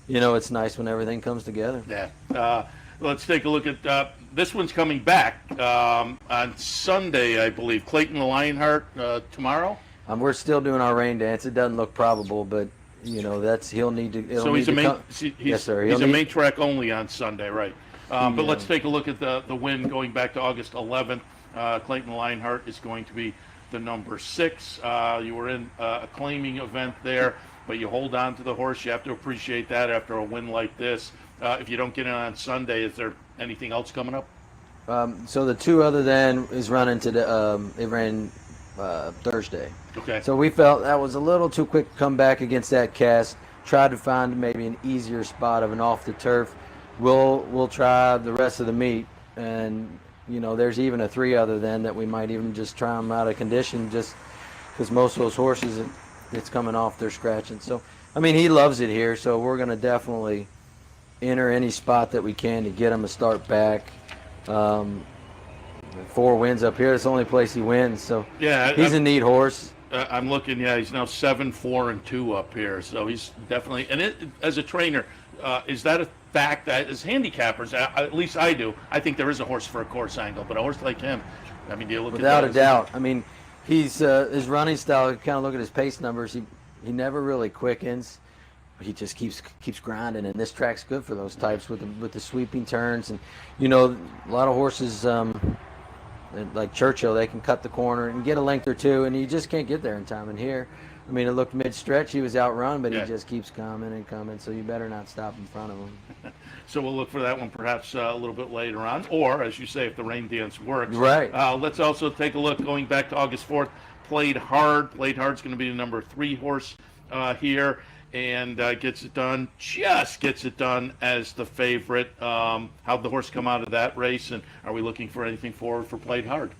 you know, it's nice when everything comes together. Yeah. Let's take a look at this one's coming back on Sunday, I believe. Clayton the Lionheart tomorrow. We're still doing our rain dance. It doesn't look probable, but you know, he'll need to. So he's yes, sir. He's a main track only on Sunday, right? But let's take a look at the win going back to August 11th. Clayton the Lionheart is going to be the number 6. You were in a claiming event there, but you hold on to the horse. You have to appreciate that after a win like this. If you don't get in on Sunday, is there anything else coming up? So the 2 other than is running it ran Thursday. Okay. So we felt that was a little too quick to come back against that cast. Tried to find maybe an easier spot of an off the turf. We'll try the rest of the meet, and you know, there's even a 3 other than that we might even just try them out of condition, just because most of those horses it's coming off their scratching. So I mean, he loves it here, so we're going to definitely enter any spot that we can to get him to start back. 4 wins up here. It's the only place he wins, so Yeah, he's a neat horse. I'm looking. Yeah, he's now 7-4-2 up here. So he's definitely. And as a trainer, is that a fact that as handicappers, at least I do, I think there is a horse for a course angle, but a horse like him, I mean, do you look Without at a doubt. I mean, he's his running style. Kind of look at his pace numbers. He never really quickens. He just keeps grinding, and this track's good for those types with the sweeping turns. And you know, a lot of horses like Churchill, they can cut the corner and get a length or two, and you just can't get there in time. And here, I mean, it looked mid-stretch, he was outrun, but he just keeps coming and coming, so you better not stop in front of him. So we'll look for that one perhaps a little bit later on, or as you say, if the rain dance works. Right. Let's also take a look going back to August 4th. Played Hard. Played Hard's going to be the number 3 horse here, and gets it done as the favorite. How'd the horse come out of that race, and are we looking for anything forward for Played Hard?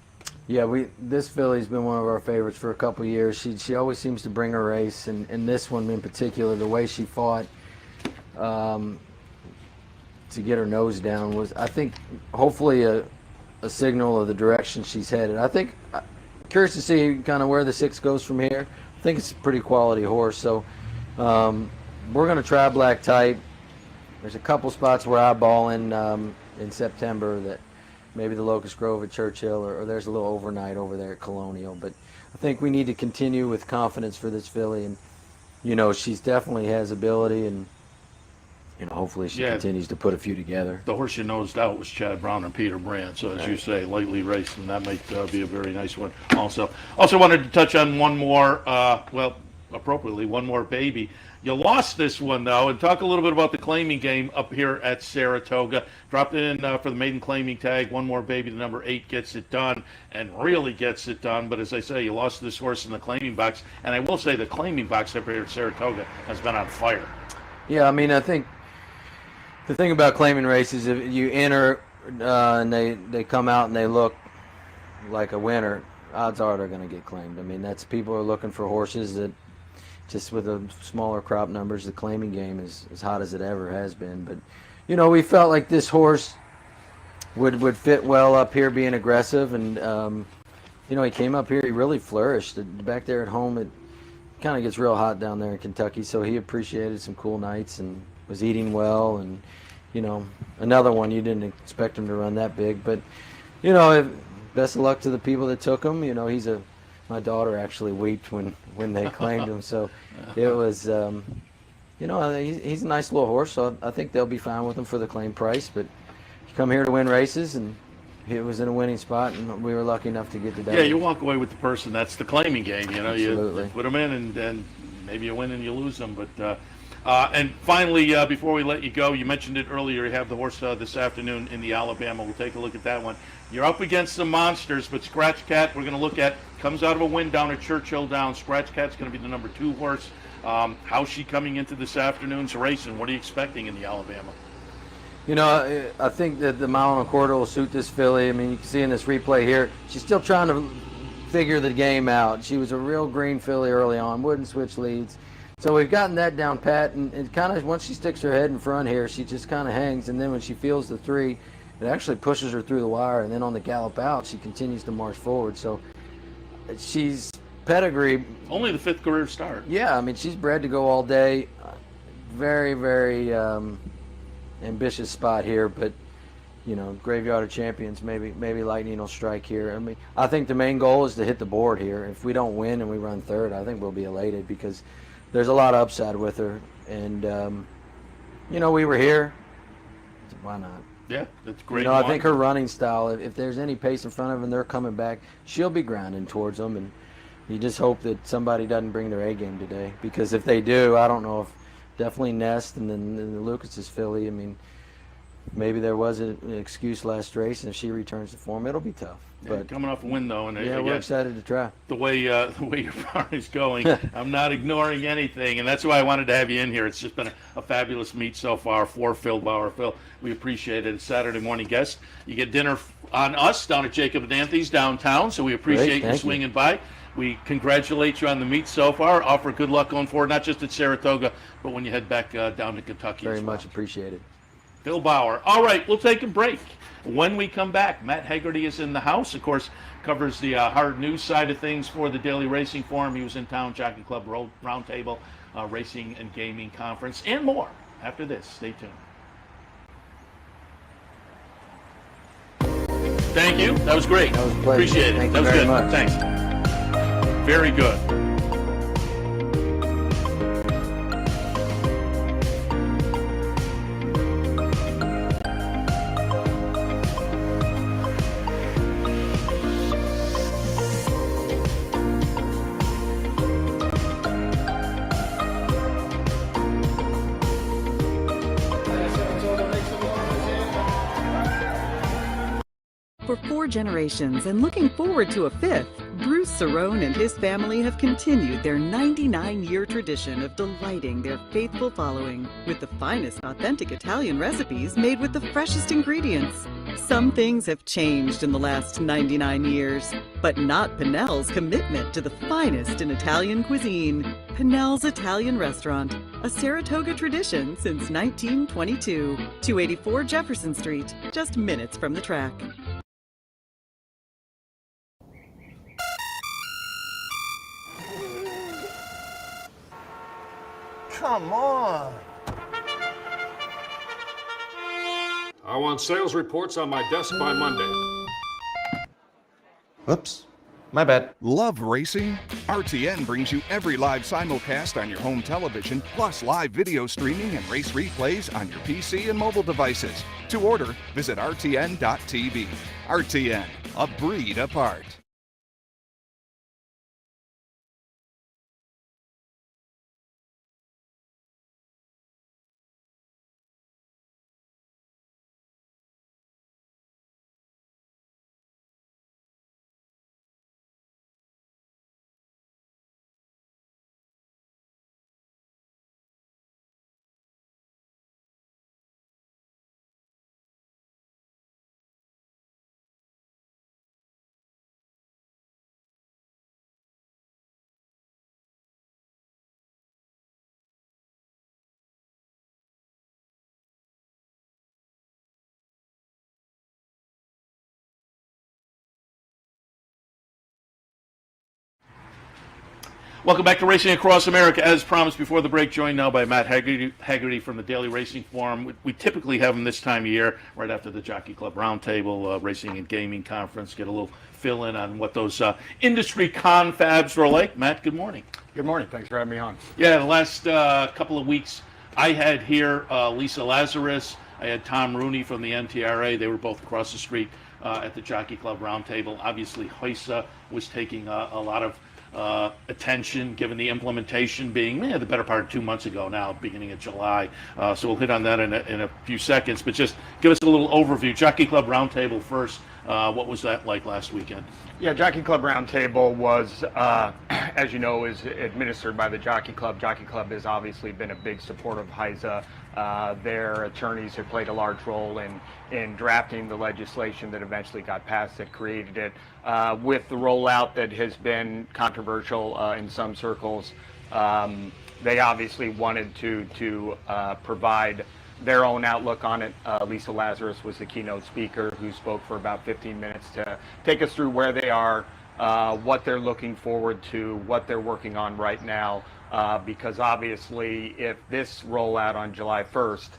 Yeah, this filly's been one of our favorites for a couple of years. She always seems to bring a race, and this one in particular, the way she fought to get her nose down was, I think, hopefully a signal of the direction she's headed. I think, curious to see kind of where the 6 goes from here. I think it's a pretty quality horse, so we're going to try black type. There's a couple spots where I ball in September that maybe the Locust Grove at Churchill, or there's a little overnight over there at Colonial. But I think we need to continue with confidence for this filly, and you know, she's definitely has ability, and you know, hopefully she continues to put a few together. The horse you nosed out was Chad Brown and Peter Brand, so as you say, lightly raced, and that might be a very nice one also. Also wanted to touch on one more, well, appropriately, one more baby. You lost this one, though, and talk a little bit about the claiming game up here at Saratoga. Dropped in for the maiden claiming tag. One more baby, the number 8 gets it done, and really gets it done. But as I say, you lost this horse in the claiming box, and I will say the claiming box up here at Saratoga has been on fire. Yeah, I mean, I think the thing about claiming races, if you enter and they come out and they look like a winner, odds are they're going to get claimed. I mean, that's people are looking for horses that, just with the smaller crop numbers, the claiming game is as hot as it ever has been. But, you know, we felt like this horse would fit well up here being aggressive. And, you know, he came up here, he really flourished. Back there at home, it kind of gets real hot down there in Kentucky, so he appreciated some cool nights and was eating well. And, you know, another one, you didn't expect him to run that big. But, you know, best of luck to the people that took him. You know, my daughter actually wept when they claimed him, so it was, you know, he's a nice little horse, so I think they'll be fine with him for the claim price. But you come here to win races, and he was in a winning spot, and we were lucky enough to get the W. Yeah, you walk away with the person. That's the claiming game, you know. Absolutely. You put them in, and maybe you win and you lose them. But and finally, before we let you go, you mentioned it earlier. You have the horse this afternoon in the Alabama. We'll take a look at that one. You're up against some monsters, but Scratch Cat, we're going to look at, comes out of a win down at Churchill Downs. Scratch Cat's going to be the number 2 horse. How's she coming into this afternoon's race, and what are you expecting in the Alabama? You know, I think that the mile and a quarter will suit this filly. I mean, you can see in this replay here, she's still trying to figure the game out. She was a real green filly early on, wouldn't switch leads. So we've gotten that down pat, and kind of once she sticks her head in front here, she just kind of hangs, and then when she feels the 3, it actually pushes her through the wire, and then on the gallop out, she continues to march forward. So she's pedigree. Only the 5th career start. Yeah, I mean, she's bred to go all day. Very, very ambitious spot here, but, you know, Graveyard of Champions, maybe lightning will strike here. I mean, I think the main goal is to hit the board here. If we don't win and we run 3rd, I think we'll be elated because there's a lot of upside with her. And, you know, we were here. Why not? Yeah, that's great. You know, I think her running style, if there's any pace in front of them and they're coming back, she'll be grounding towards them. And you just hope that somebody doesn't bring their A game today. Because if they do, I don't know if definitely Nest and then the Lucas's filly. I mean, maybe there was an excuse last race, and if she returns to form, it'll be tough. Yeah, But coming off a win, though, and yeah, again, we're excited to try. the way your bar is going, I'm not ignoring anything, and that's why I wanted to have you in here. It's just been a fabulous meet so far for Phil Bauer. Phil, we appreciate it. It's Saturday morning guest. You get dinner on us down at Jacob and Anthony's downtown, so we appreciate you swinging by. We congratulate you on the meet so far. Offer good luck going forward, not just at Saratoga, but when you head back down to Kentucky. Very as well. much appreciated. Phil Bauer. All right, we'll take a break. When we come back, Matt Hegarty is in the house. Of course, covers the hard news side of things for the Daily Racing Forum. He was in town, Jockey Club Roundtable, Racing and Gaming Conference, and more. After this, stay tuned. Thank you. That was great. That was a pleasure. Appreciate it. Thank That you was very good. much. Thanks. Very good. For 4 generations and looking forward to a 5th, Bruce Cerrone and his family have continued their 99-year tradition of delighting their faithful following with the finest authentic Italian recipes made with the freshest ingredients. Some things have changed in the last 99 years, but not Pinnell's commitment to the finest in Italian cuisine. Pinnell's Italian Restaurant, a Saratoga tradition since 1922. 284 Jefferson Street, just minutes from the track. Come on. I want sales reports on my desk by Monday. Oops. My bad. Love racing? RTN brings you every live simulcast on your home television, plus live video streaming and race replays on your PC and mobile devices. To order, visit rtn.tv. RTN, a breed apart. Welcome back to Racing Across America. As promised before the break, joined now by Matt Hegarty from the Daily Racing Forum. We typically have him this time of year, right after the Jockey Club Roundtable, Racing and Gaming Conference, get a little fill in on what those industry confabs were like. Matt, good morning. Good morning. Thanks for having me on. Yeah, the last couple of weeks, I had here Lisa Lazarus. I had Tom Rooney from the NYRA. They were both across the street at the Jockey Club Roundtable. Obviously, HISA was taking a lot of attention, given the implementation being the better part of 2 months ago now, beginning of July. So we'll hit on that in a few seconds, but just give us a little overview. Jockey Club Roundtable first. What was that like last weekend? Yeah, Jockey Club Roundtable was, as you know, is administered by the Jockey Club. Jockey Club has obviously been a big supporter of HISA. Their attorneys have played a large role in drafting the legislation that eventually got passed that created it. With the rollout that has been controversial in some circles, they obviously wanted to provide their own outlook on it. Lisa Lazarus was the keynote speaker who spoke for about 15 minutes to take us through where they are, what they're looking forward to, what they're working on right now, because obviously if this rollout on July 1st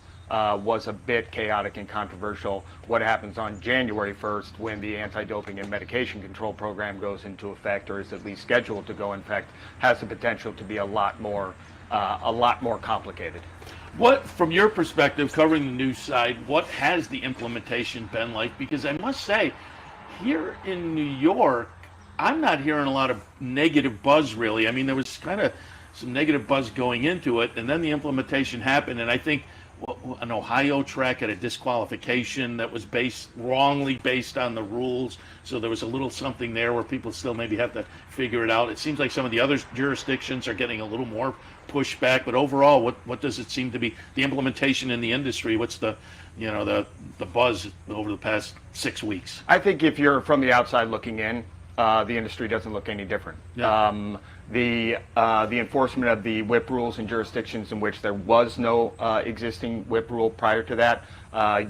was a bit chaotic and controversial, what happens on January 1st when the anti-doping and medication control program goes into effect, or is at least scheduled to go in effect, has the potential to be a lot more complicated. What, from your perspective, covering the news side, what has the implementation been like? Because I must say, here in New York, I'm not hearing a lot of negative buzz, really. I mean, there was kind of some negative buzz going into it, and then the implementation happened, and I think an Ohio track had a disqualification that was wrongly based on the rules, so there was a little something there where people still maybe have to figure it out. It seems like some of the other jurisdictions are getting a little more pushback, but overall, what does it seem to be the implementation in the industry? What's the buzz over the past 6 weeks? I think if you're from the outside looking in, the industry doesn't look any different. Yeah. the enforcement of the whip rules in jurisdictions in which there was no existing whip rule prior to that.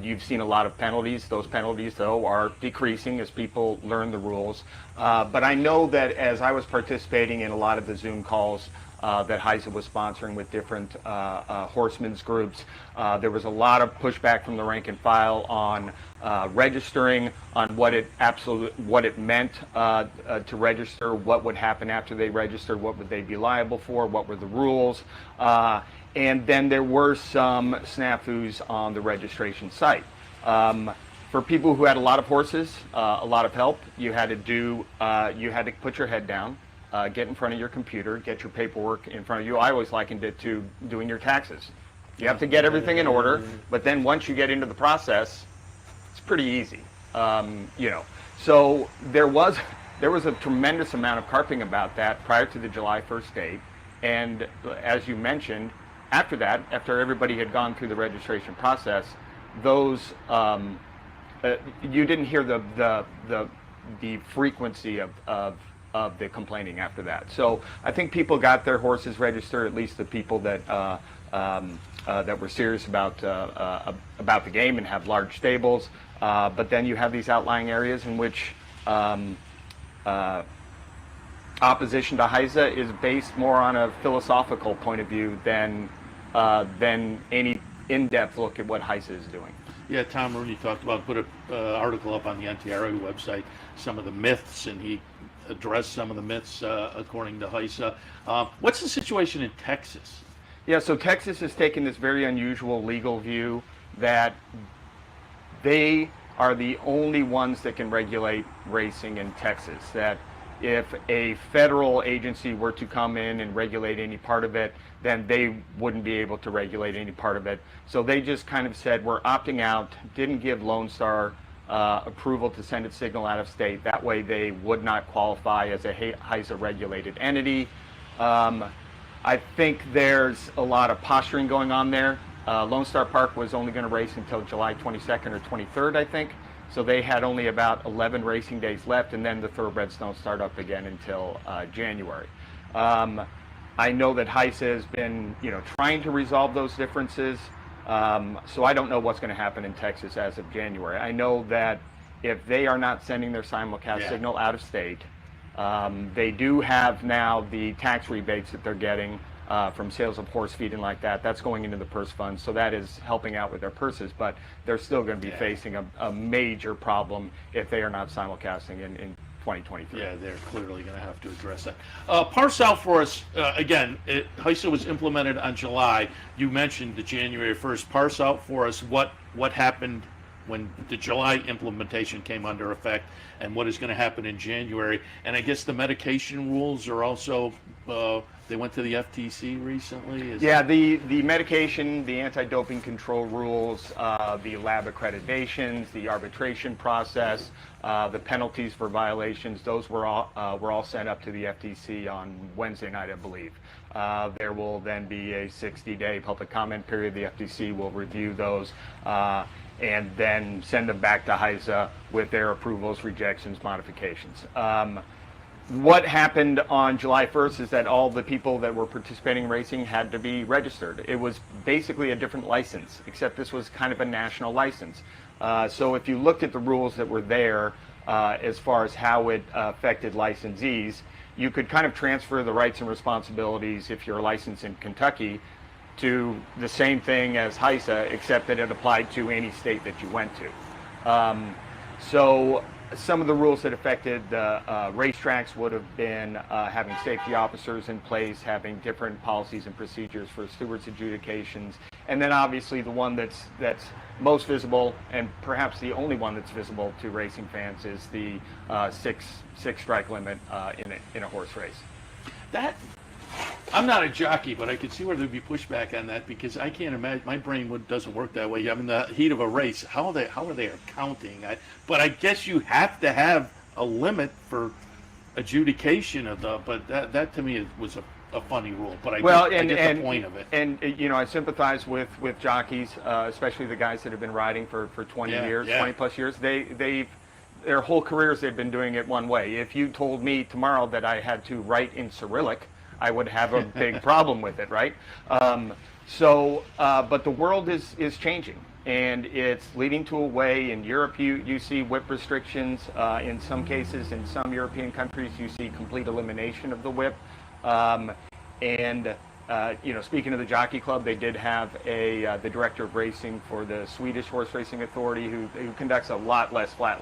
You've seen a lot of penalties. Those penalties, though, are decreasing as people learn the rules. But I know that as I was participating in a lot of the Zoom calls that HISA was sponsoring with different horsemen's groups, there was a lot of pushback from the rank and file on registering, on what it meant to register, what would happen after they registered, what would they be liable for, what were the rules, and then there were some snafus on the registration site. For people who had a lot of horses, a lot of help, you had to put your head down, get in front of your computer, get your paperwork in front of you. I always likened it to doing your taxes. You have to get everything in order, but then once you get into the process, it's pretty easy. So there was a tremendous amount of carping about that prior to the July 1st date, and as you mentioned, after that, after everybody had gone through the registration process, those you didn't hear the frequency of the complaining after that. So I think people got their horses registered, at least the people that that were serious about the game and have large stables. But then you have these outlying areas in which opposition to HISA is based more on a philosophical point of view than any in-depth look at what HISA is doing. Yeah, Tom Rooney put an article up on the NYRA website, some of the myths, and he addressed some of the myths according to HISA. What's the situation in Texas? Yeah, so Texas has taken this very unusual legal view that they are the only ones that can regulate racing in Texas, that if a federal agency were to come in and regulate any part of it, then they wouldn't be able to regulate any part of it. So they just kind of said, we're opting out, didn't give Lone Star approval to send its signal out of state. That way they would not qualify as a HISA regulated entity. I think there's a lot of posturing going on there. Lone Star Park was only going to race until July 22nd or 23rd, I think. So they had only about 11 racing days left, and then the thoroughbreds don't start up again until January. I know that HISA has been, trying to resolve those differences. So I don't know what's going to happen in Texas as of January. I know that if they are not sending their simulcast signal out of state, they do have now the tax rebates that they're getting from sales of horse feed and like that. That's going into the purse fund, so that is helping out with their purses, but they're still going to be facing a major problem if they are not simulcasting in 2023. Yeah, they're clearly going to have to address that. Parse out for us, again, HISA was implemented on July. You mentioned the January 1st. Parse out for us what happened when the July implementation came under effect and what is going to happen in January. And I guess the medication rules are also, they went to the FTC recently? The medication, the anti-doping control rules, the lab accreditations, the arbitration process, the penalties for violations, those were all sent up to the FTC on Wednesday night, I believe. There will then be a 60-day public comment period. The FTC will review those and then send them back to HISA with their approvals, rejections, modifications. What happened on July 1st is that all the people that were participating in racing had to be registered. It was basically a different license, except this was kind of a national license. So if you looked at the rules that were there as far as how it affected licensees, you could kind of transfer the rights and responsibilities if you're licensed in Kentucky to the same thing as HISA, except that it applied to any state that you went to. So some of the rules that affected the racetracks would have been having safety officers in place, having different policies and procedures for stewards adjudications, and then obviously the one that's most visible and perhaps the only one that's visible to racing fans is the six strike limit in a horse race. I'm not a jockey, but I could see where there'd be pushback on that because I can't imagine, my brain doesn't work that way. I mean, the heat of a race, how are they accounting? But I guess you have to have a limit for adjudication of but that to me was a funny rule. But I get the point of it. And I sympathize with jockeys, especially the guys that have been riding for 20 years, 20 plus years. their whole careers they've been doing it one way. If you told me tomorrow that I had to write in Cyrillic, I would have a big problem with it, right? But the world is changing, and it's leading to a way. In Europe, you see whip restrictions. In some cases, in some European countries, you see complete elimination of the whip. Speaking of the Jockey Club, they did have the director of racing for the Swedish Horse Racing Authority, who conducts a lot less flat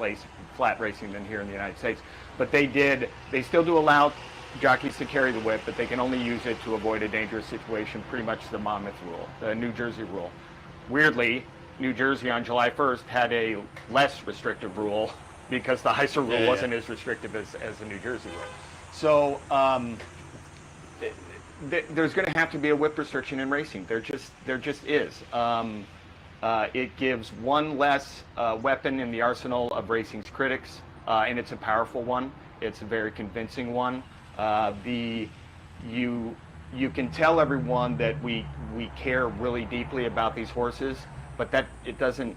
racing than here in the United States. But they still do allow jockeys to carry the whip, but they can only use it to avoid a dangerous situation, pretty much the Monmouth rule, the New Jersey rule. Weirdly, New Jersey on July 1st had a less restrictive rule because the HISA rule wasn't as restrictive as the New Jersey rule. So there's going to have to be a whip restriction in racing. There just is. It gives one less weapon in the arsenal of racing's critics, and it's a powerful one. It's a very convincing one. You can tell everyone that we care really deeply about these horses, but that it doesn't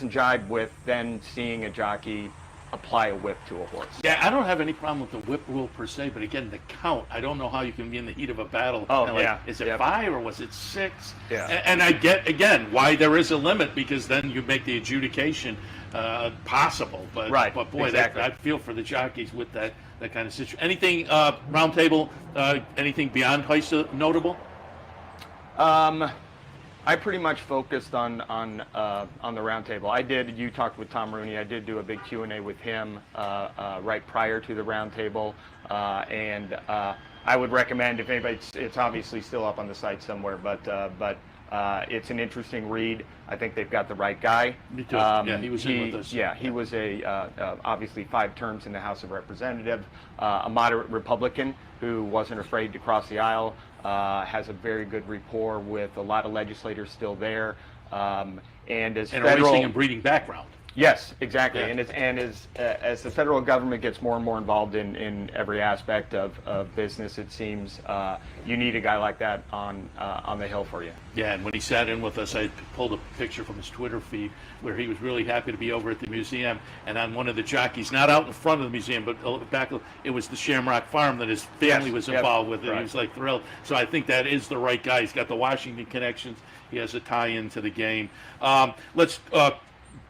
jibe with then seeing a jockey apply a whip to a horse. Yeah, I don't have any problem with the whip rule per se, but again, the count, I don't know how you can be in the heat of a battle. Is it 5 or was it 6? Yeah. And I get, again, why there is a limit, because then you make the adjudication possible. But boy, exactly. I feel for the jockeys with that kind of situation. Anything, roundtable, anything beyond HISA notable? I pretty much focused on the roundtable. You talked with Tom Rooney. I did do a big Q&A with him right prior to the roundtable, and I would recommend, if anybody, it's obviously still up on the site somewhere, but it's an interesting read. I think they've got the right guy. Me too. He was in with us. Yeah, he was obviously 5 terms in the House of Representatives, a moderate Republican who wasn't afraid to cross the aisle, has a very good rapport with a lot of legislators still there, and as and a racing and breeding background. Yes, exactly. Yeah. As the federal government gets more and more involved in every aspect of business, it seems you need a guy like that on the Hill for you. Yeah, and when he sat in with us, I pulled a picture from his Twitter feed where he was really happy to be over at the museum, and on one of the jockeys, not out in front of the museum, but back, it was the Shamrock Farm that his family was involved with, and he was like thrilled. So I think that is the right guy. He's got the Washington connections. He has a tie-in to the game. Let's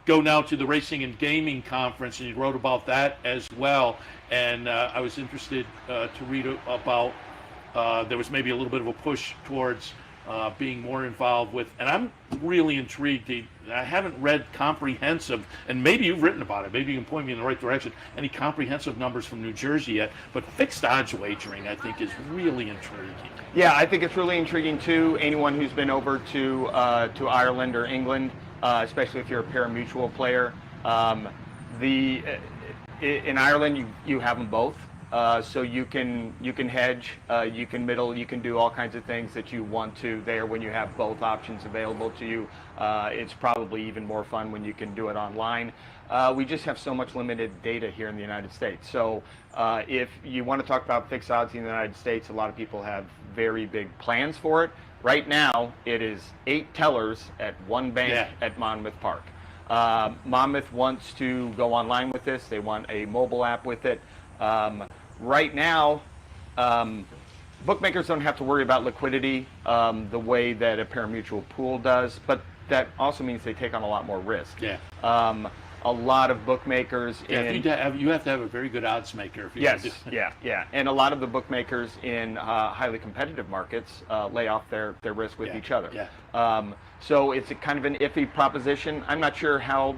go now to the Racing and Gaming Conference, and you wrote about that as well. And I was interested to read about there was maybe a little bit of a push towards being more involved with, and I'm really intrigued. I haven't read comprehensive, and maybe you've written about it, maybe you can point me in the right direction, any comprehensive numbers from New Jersey yet, but fixed odds wagering, I think, is really intriguing. Yeah, I think it's really intriguing too. Anyone who's been over to Ireland or England, especially if you're a pari-mutuel player, in Ireland you have them both. So you can hedge, you can middle, you can do all kinds of things that you want to there when you have both options available to you. It's probably even more fun when you can do it online. We just have so much limited data here in the United States. So if you want to talk about fixed odds in the United States, a lot of people have very big plans for it. Right now, it is 8 tellers at one bank at Monmouth Park. Monmouth wants to go online with this. They want a mobile app with it. Right now, bookmakers don't have to worry about liquidity the way that a pari-mutuel pool does, but that also means they take on a lot more risk. Yeah. A lot of bookmakers you have to have a very good odds maker. If you yeah. And a lot of the bookmakers in highly competitive markets lay off their risk with each other. Yeah. So it's a kind of an iffy proposition. I'm not sure how.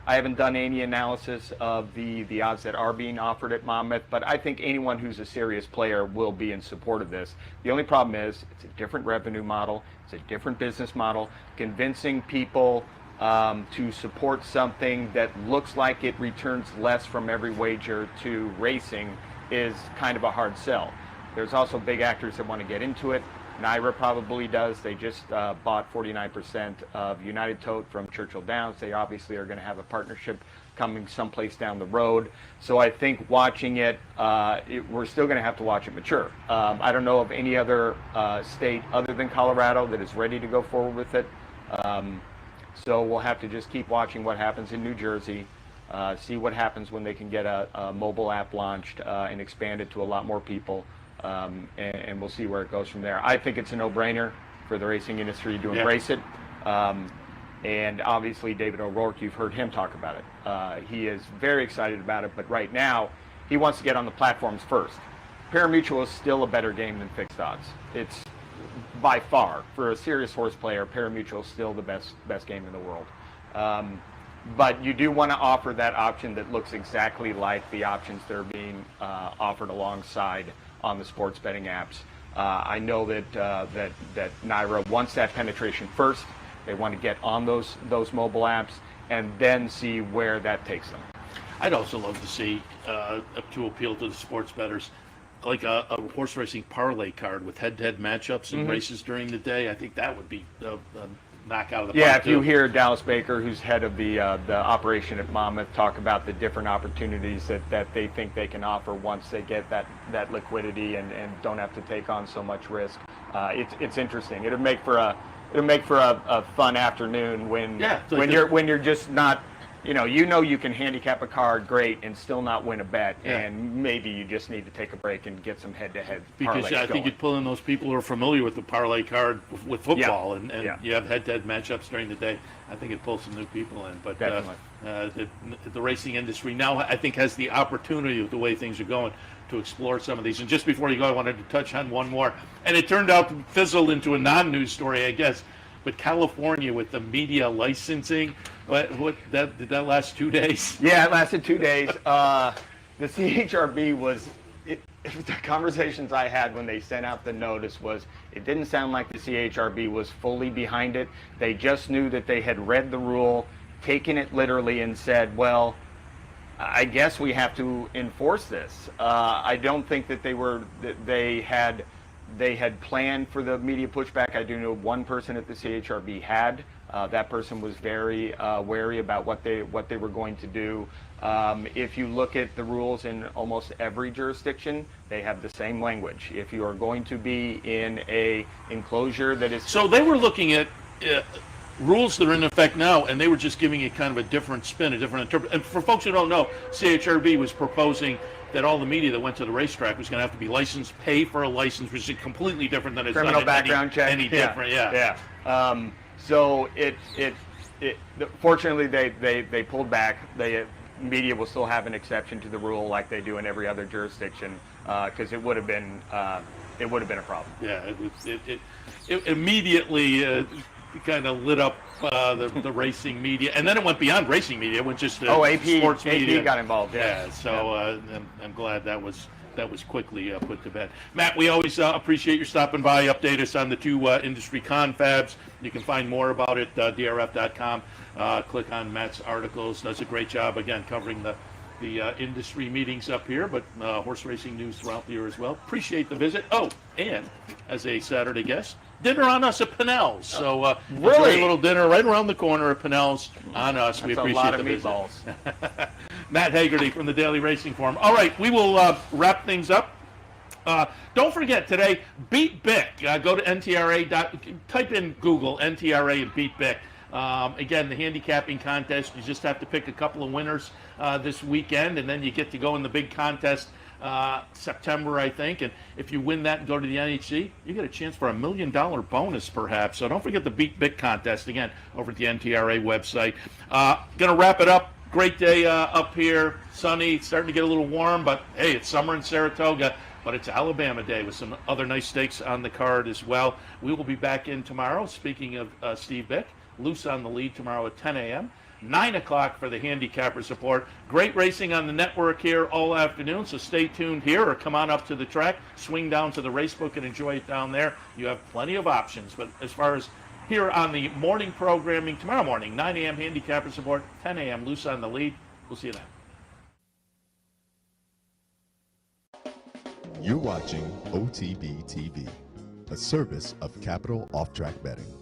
I haven't done any analysis of the odds that are being offered at Monmouth, but I think anyone who's a serious player will be in support of this. The only problem is it's a different revenue model, it's a different business model. Convincing people to support something that looks like it returns less from every wager to racing is kind of a hard sell. There's also big actors that want to get into it. NYRA probably does. They just bought 49% of United Tote from Churchill Downs. They obviously are going to have a partnership coming someplace down the road. So I think watching it, we're still going to have to watch it mature. I don't know of any other state other than Colorado that is ready to go forward with it. So we'll have to just keep watching what happens in New Jersey. see what happens when they can get a mobile app launched and expand it to a lot more people, and we'll see where it goes from there. I think it's a no-brainer for the racing industry to embrace it. And obviously David O'Rourke, you've heard him talk about it. He is very excited about it, but right now he wants to get on the platforms first. Parimutuel is still a better game than fixed odds. It's by far, for a serious horse player, Parimutuel is still the best game in the world. But you do want to offer that option that looks exactly like the options that are being offered alongside on the sports betting apps. I know that NYRA wants that penetration first. They want to get on those mobile apps and then see where that takes them. I'd also love to see, to appeal to the sports bettors, like a horse racing parlay card with head-to-head matchups and races during the day. I think that would be a knockout of the park. Yeah, if you hear Dallas Baker, who's head of the operation at Monmouth, talk about the different opportunities that they think they can offer once they get that liquidity and don't have to take on so much risk, it's interesting. It'll make for a fun afternoon when you're just not. You know you can handicap a card great and still not win a bet, and maybe you just need to take a break and get some head-to-head parlays because I think you'd pull in those people who are familiar with the parlay card with football, and you have head-to-head matchups during the day. I think it pulls some new people in. But the racing industry now, I think, has the opportunity with the way things are going to explore some of these. And just before you go, I wanted to touch on one more, and it turned out to fizzle into a non-news story, I guess. But California with the media licensing, did that last 2 days? Yeah, it lasted 2 days. The CHRB the conversations I had when they sent out the notice was, it didn't sound like the CHRB was fully behind it. They just knew that they had read the rule, taken it literally, and said, well, I guess we have to enforce this. I don't think that they had planned for the media pushback. I do know one person at the CHRB had. That person was very wary about what they were going to do. If you look at the rules in almost every jurisdiction, they have the same language. If you are going to be in a enclosure that is... So they were looking at rules that are in effect now, and they were just giving it kind of a different spin, a different interpretation. And for folks who don't know, CHRB was proposing that all the media that went to the racetrack was going to have to be licensed, pay for a license, which is completely different than it's criminal background check. Any different, yeah. So fortunately they pulled back. Media will still have an exception to the rule like they do in every other jurisdiction, because it would have been a problem. Yeah, it immediately kind of lit up the racing media, and then it went beyond racing media. It went just sports media. AP got involved. So I'm glad that was quickly put to bed. Matt, we always appreciate your stopping by. Update us on the two industry confabs. You can find more about it drf.com. Click on Matt's articles. Does a great job again covering the industry meetings up here, but horse racing news throughout the year as well. Appreciate the visit. Oh, and as a Saturday guest, dinner on us at Pinnell's. So really, a little dinner right around the corner at Pinnell's on us. We appreciate a lot of the meatballs. Matt Hegarty from the Daily Racing Forum. All right, we will wrap things up. Don't forget today, Beat Bick. Go to NTRA. Type in Google NTRA and Beat Bick. Again, the handicapping contest, you just have to pick a couple of winners this weekend, and then you get to go in the big contest September, I think. And if you win that and go to the NHC, you get a chance for $1 million bonus, perhaps. So don't forget the Beat Bick contest, again, over at the NTRA website. Going to wrap it up. Great day up here. Sunny, starting to get a little warm, but hey, it's summer in Saratoga. But it's Alabama Day with some other nice stakes on the card as well. We will be back in tomorrow. Speaking of Steve Bick, Loose on the Lead tomorrow at 10 a.m. 9 o'clock for the handicapper support. Great racing on the network here all afternoon, so stay tuned here or come on up to the track, swing down to the racebook and enjoy it down there. You have plenty of options. But as far as here on the morning programming, tomorrow morning, 9 a.m. handicapper support, 10 a.m. Loose on the Lead. We'll see you then. You're watching OTB TV, a service of Capital Off Track Betting.